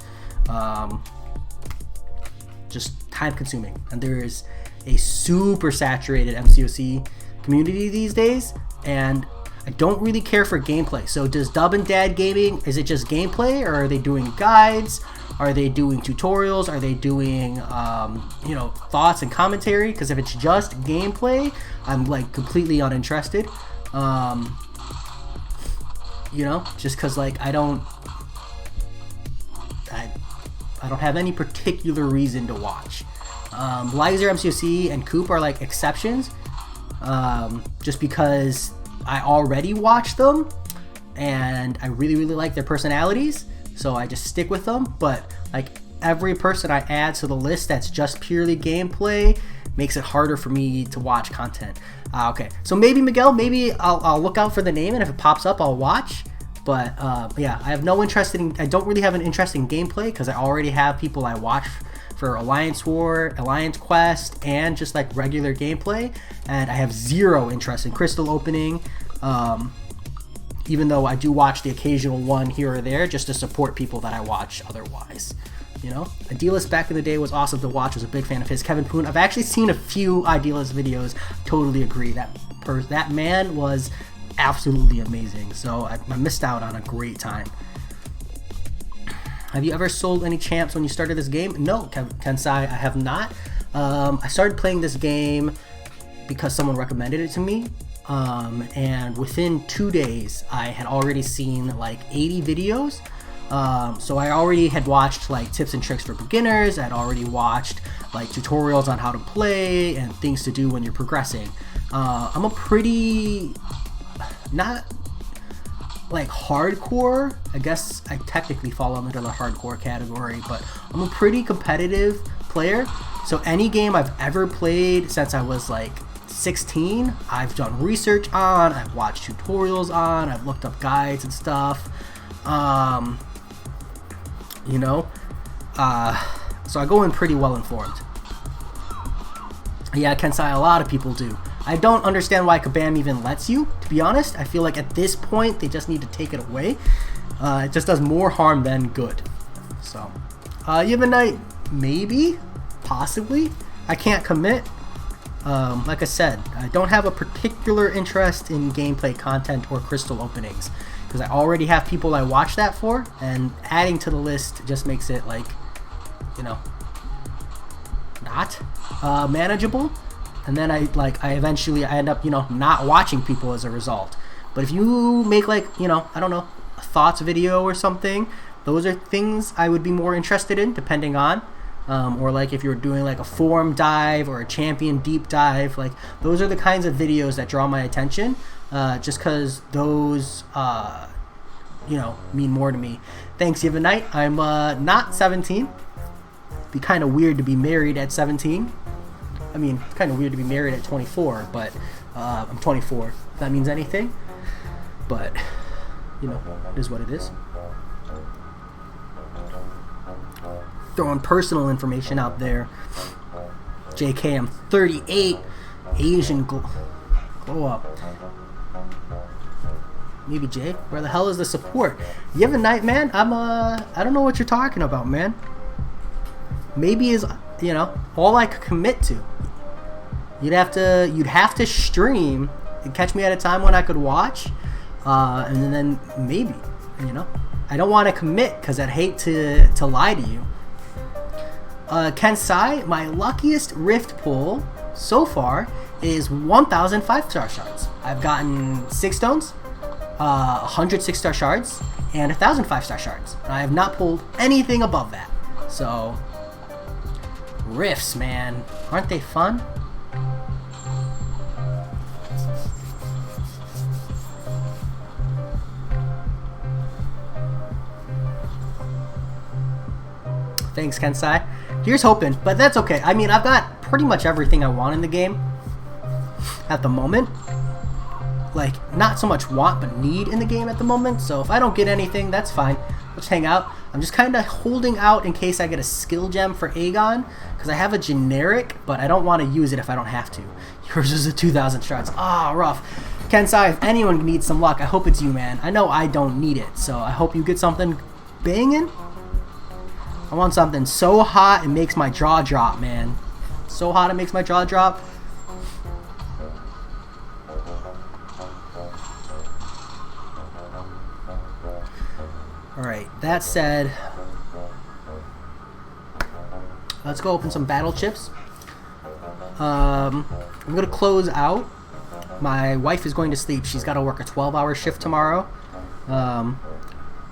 Just time consuming, and there is a super saturated MCOC community these days, and I don't really care for gameplay. So does Dub and Dad Gaming, is it just gameplay, or are they doing guides? Are they doing tutorials? Are they doing thoughts and commentary? Because if it's just gameplay, I'm like completely uninterested. Just because like I don't have any particular reason to watch. Lizer, MCOC, and Coop are like exceptions, just because I already watch them and I really like their personalities, so I just stick with them. But like every person I add to the list that's just purely gameplay makes it harder for me to watch content. Okay, so maybe Miguel, maybe I'll look out for the name, and if it pops up I'll watch. But yeah, I don't really have an interest in gameplay because I already have people I watch for Alliance War, Alliance Quest, and just like regular gameplay, and I have zero interest in crystal opening, even though I do watch the occasional one here or there just to support people that I watch otherwise. Idealist back in the day was awesome to watch. I was a big fan of his. Kevin Poon, I've actually seen a few Idealist videos. Totally agree. That man was absolutely amazing. So I missed out on a great time. Have you ever sold any champs when you started this game? No, Kensai, I have not. I started playing this game because someone recommended it to me. And within 2 days, I had already seen like 80 videos So I already had watched like tips and tricks for beginners. I'd already watched like tutorials on how to play and things to do when you're progressing. I'm a pretty not like hardcore. I guess I technically fall under the hardcore category, but I'm a pretty competitive player. So any game I've ever played since I was like 16, I've done research on, I've watched tutorials on, I've looked up guides and stuff. You know, so I go in pretty well informed. Yeah, Kensai, a lot of people do. I don't understand why Kabam even lets you, to be honest. I feel like at this point, they just need to take it away. It just does more harm than good. So, Yevonite, maybe, possibly. I can't commit. Like I said, I don't have a particular interest in gameplay content or crystal openings, because I already have people I watch that for, and adding to the list just makes it like, you know, not manageable. And then I eventually end up, you know, not watching people as a result. But if you make like, you know, I don't know, a thoughts video or something, those are things I would be more interested in, depending on. Or like if you're doing like a forum dive or a champion deep dive, like those are the kinds of videos that draw my attention, just because those, you know, mean more to me. Thanks, Yevonite. I'm not 17. It'd be kind of weird to be married at 17. I mean, it's kind of weird to be married at 24, but I'm 24. If that means anything. But, you know, it is what it is. Throwing personal information out there. JK, I'm 38. Asian glow up. Maybe Jay. Where the hell is the support? Yevonite, man. I don't know what you're talking about, man. Maybe is, you know, all I could commit to. You'd have to stream and catch me at a time when I could watch, and then maybe, you know. I don't want to commit because I'd hate to lie to you. Kensai, my luckiest rift pull so far is 1,000 5-star shards. I've gotten 6 stones, 100 6-star shards, and 1,000 5-star shards. And I have not pulled anything above that. So, rifts, man, aren't they fun? Thanks, Kensai. Here's hoping, but that's okay. I mean, I've got pretty much everything I want in the game at the moment. Like, not so much want, but need in the game at the moment. So if I don't get anything, that's fine. I'll just hang out. I'm just kind of holding out in case I get a skill gem for Aegon, because I have a generic, but I don't want to use it if I don't have to. Yours is a 2,000 shards. Ah, rough. Kensai, if anyone needs some luck, I hope it's you, man. I know I don't need it, so I hope you get something banging. I want something so hot it makes my jaw drop, man. So hot it makes my jaw drop. Alright, that said, let's go open some battle chips. I'm going to close out. My wife is going to sleep. She's got to work a 12-hour shift tomorrow.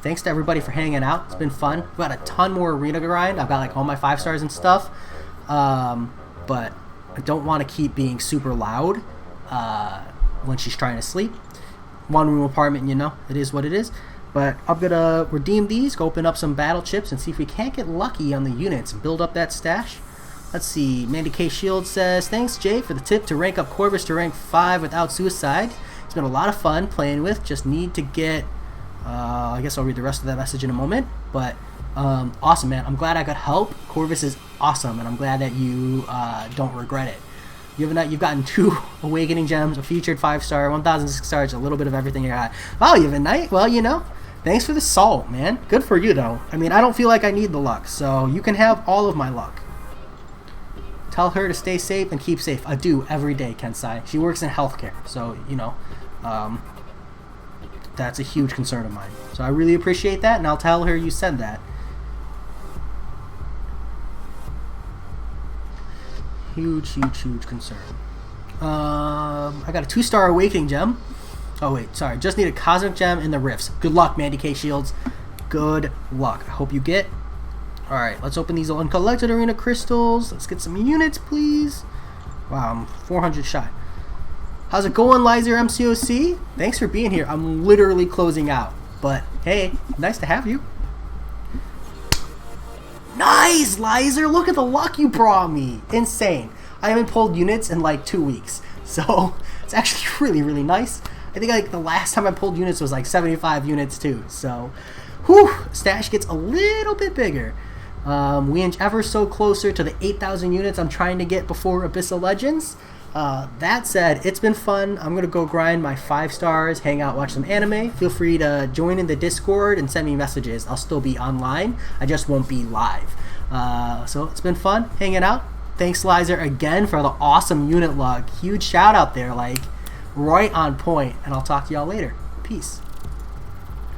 Thanks to everybody for hanging out. It's been fun. We've got a ton more arena grind. I've got like all my 5-stars and stuff. But I don't want to keep being super loud when she's trying to sleep. One room apartment, you know, it is what it is. But I'm going to redeem these, go open up some battle chips, and see if we can't get lucky on the units and build up that stash. Let's see. Mandy K. Shield says, thanks, Jay, for the tip to rank up Corvus to rank 5 without suicide. It's been a lot of fun playing with. Just need to get... I guess I'll read the rest of that message in a moment. But awesome, man. I'm glad I could help. Corvus is awesome, and I'm glad that you don't regret it. You've gotten 2 Awakening Gems, a featured 5-star, 1,006 stars, a little bit of everything you got. Oh, Yevonite. Well, you know, thanks for the salt, man. Good for you, though. I mean, I don't feel like I need the luck, so you can have all of my luck. Tell her to stay safe and keep safe. I do every day, Kensai. She works in healthcare, so, you know, that's a huge concern of mine. So I really appreciate that, and I'll tell her you said that. Huge concern. I got a 2-star Awakening Gem. Oh wait, sorry. Just need a Cosmic Gem in the Rifts. Good luck, Mandy K. Shields. good luck. I hope you get. Alright, let's open these uncollected arena crystals. Let's get some units, please. Wow, I'm 400 shy. How's it going, Lizer MCOC? Thanks for being here. I'm literally closing out. But, hey, nice to have you. Nice, Lizer! Look at the luck you brought me! Insane. I haven't pulled units in like 2 weeks. So, it's actually really, really nice. I think like the last time I pulled units was like 75 units too. So, whew, stash gets a little bit bigger. We inch ever so closer to the 8,000 units I'm trying to get before Abyssal Legends. That said, it's been fun. I'm going to go grind my 5 stars, hang out, watch some anime. Feel free to join in the Discord and send me messages. I'll still be online. I just won't be live. So it's been fun hanging out. Thanks, Lizer, again for the awesome unit luck. Huge shout out there, like right on point. And I'll talk to y'all later. Peace.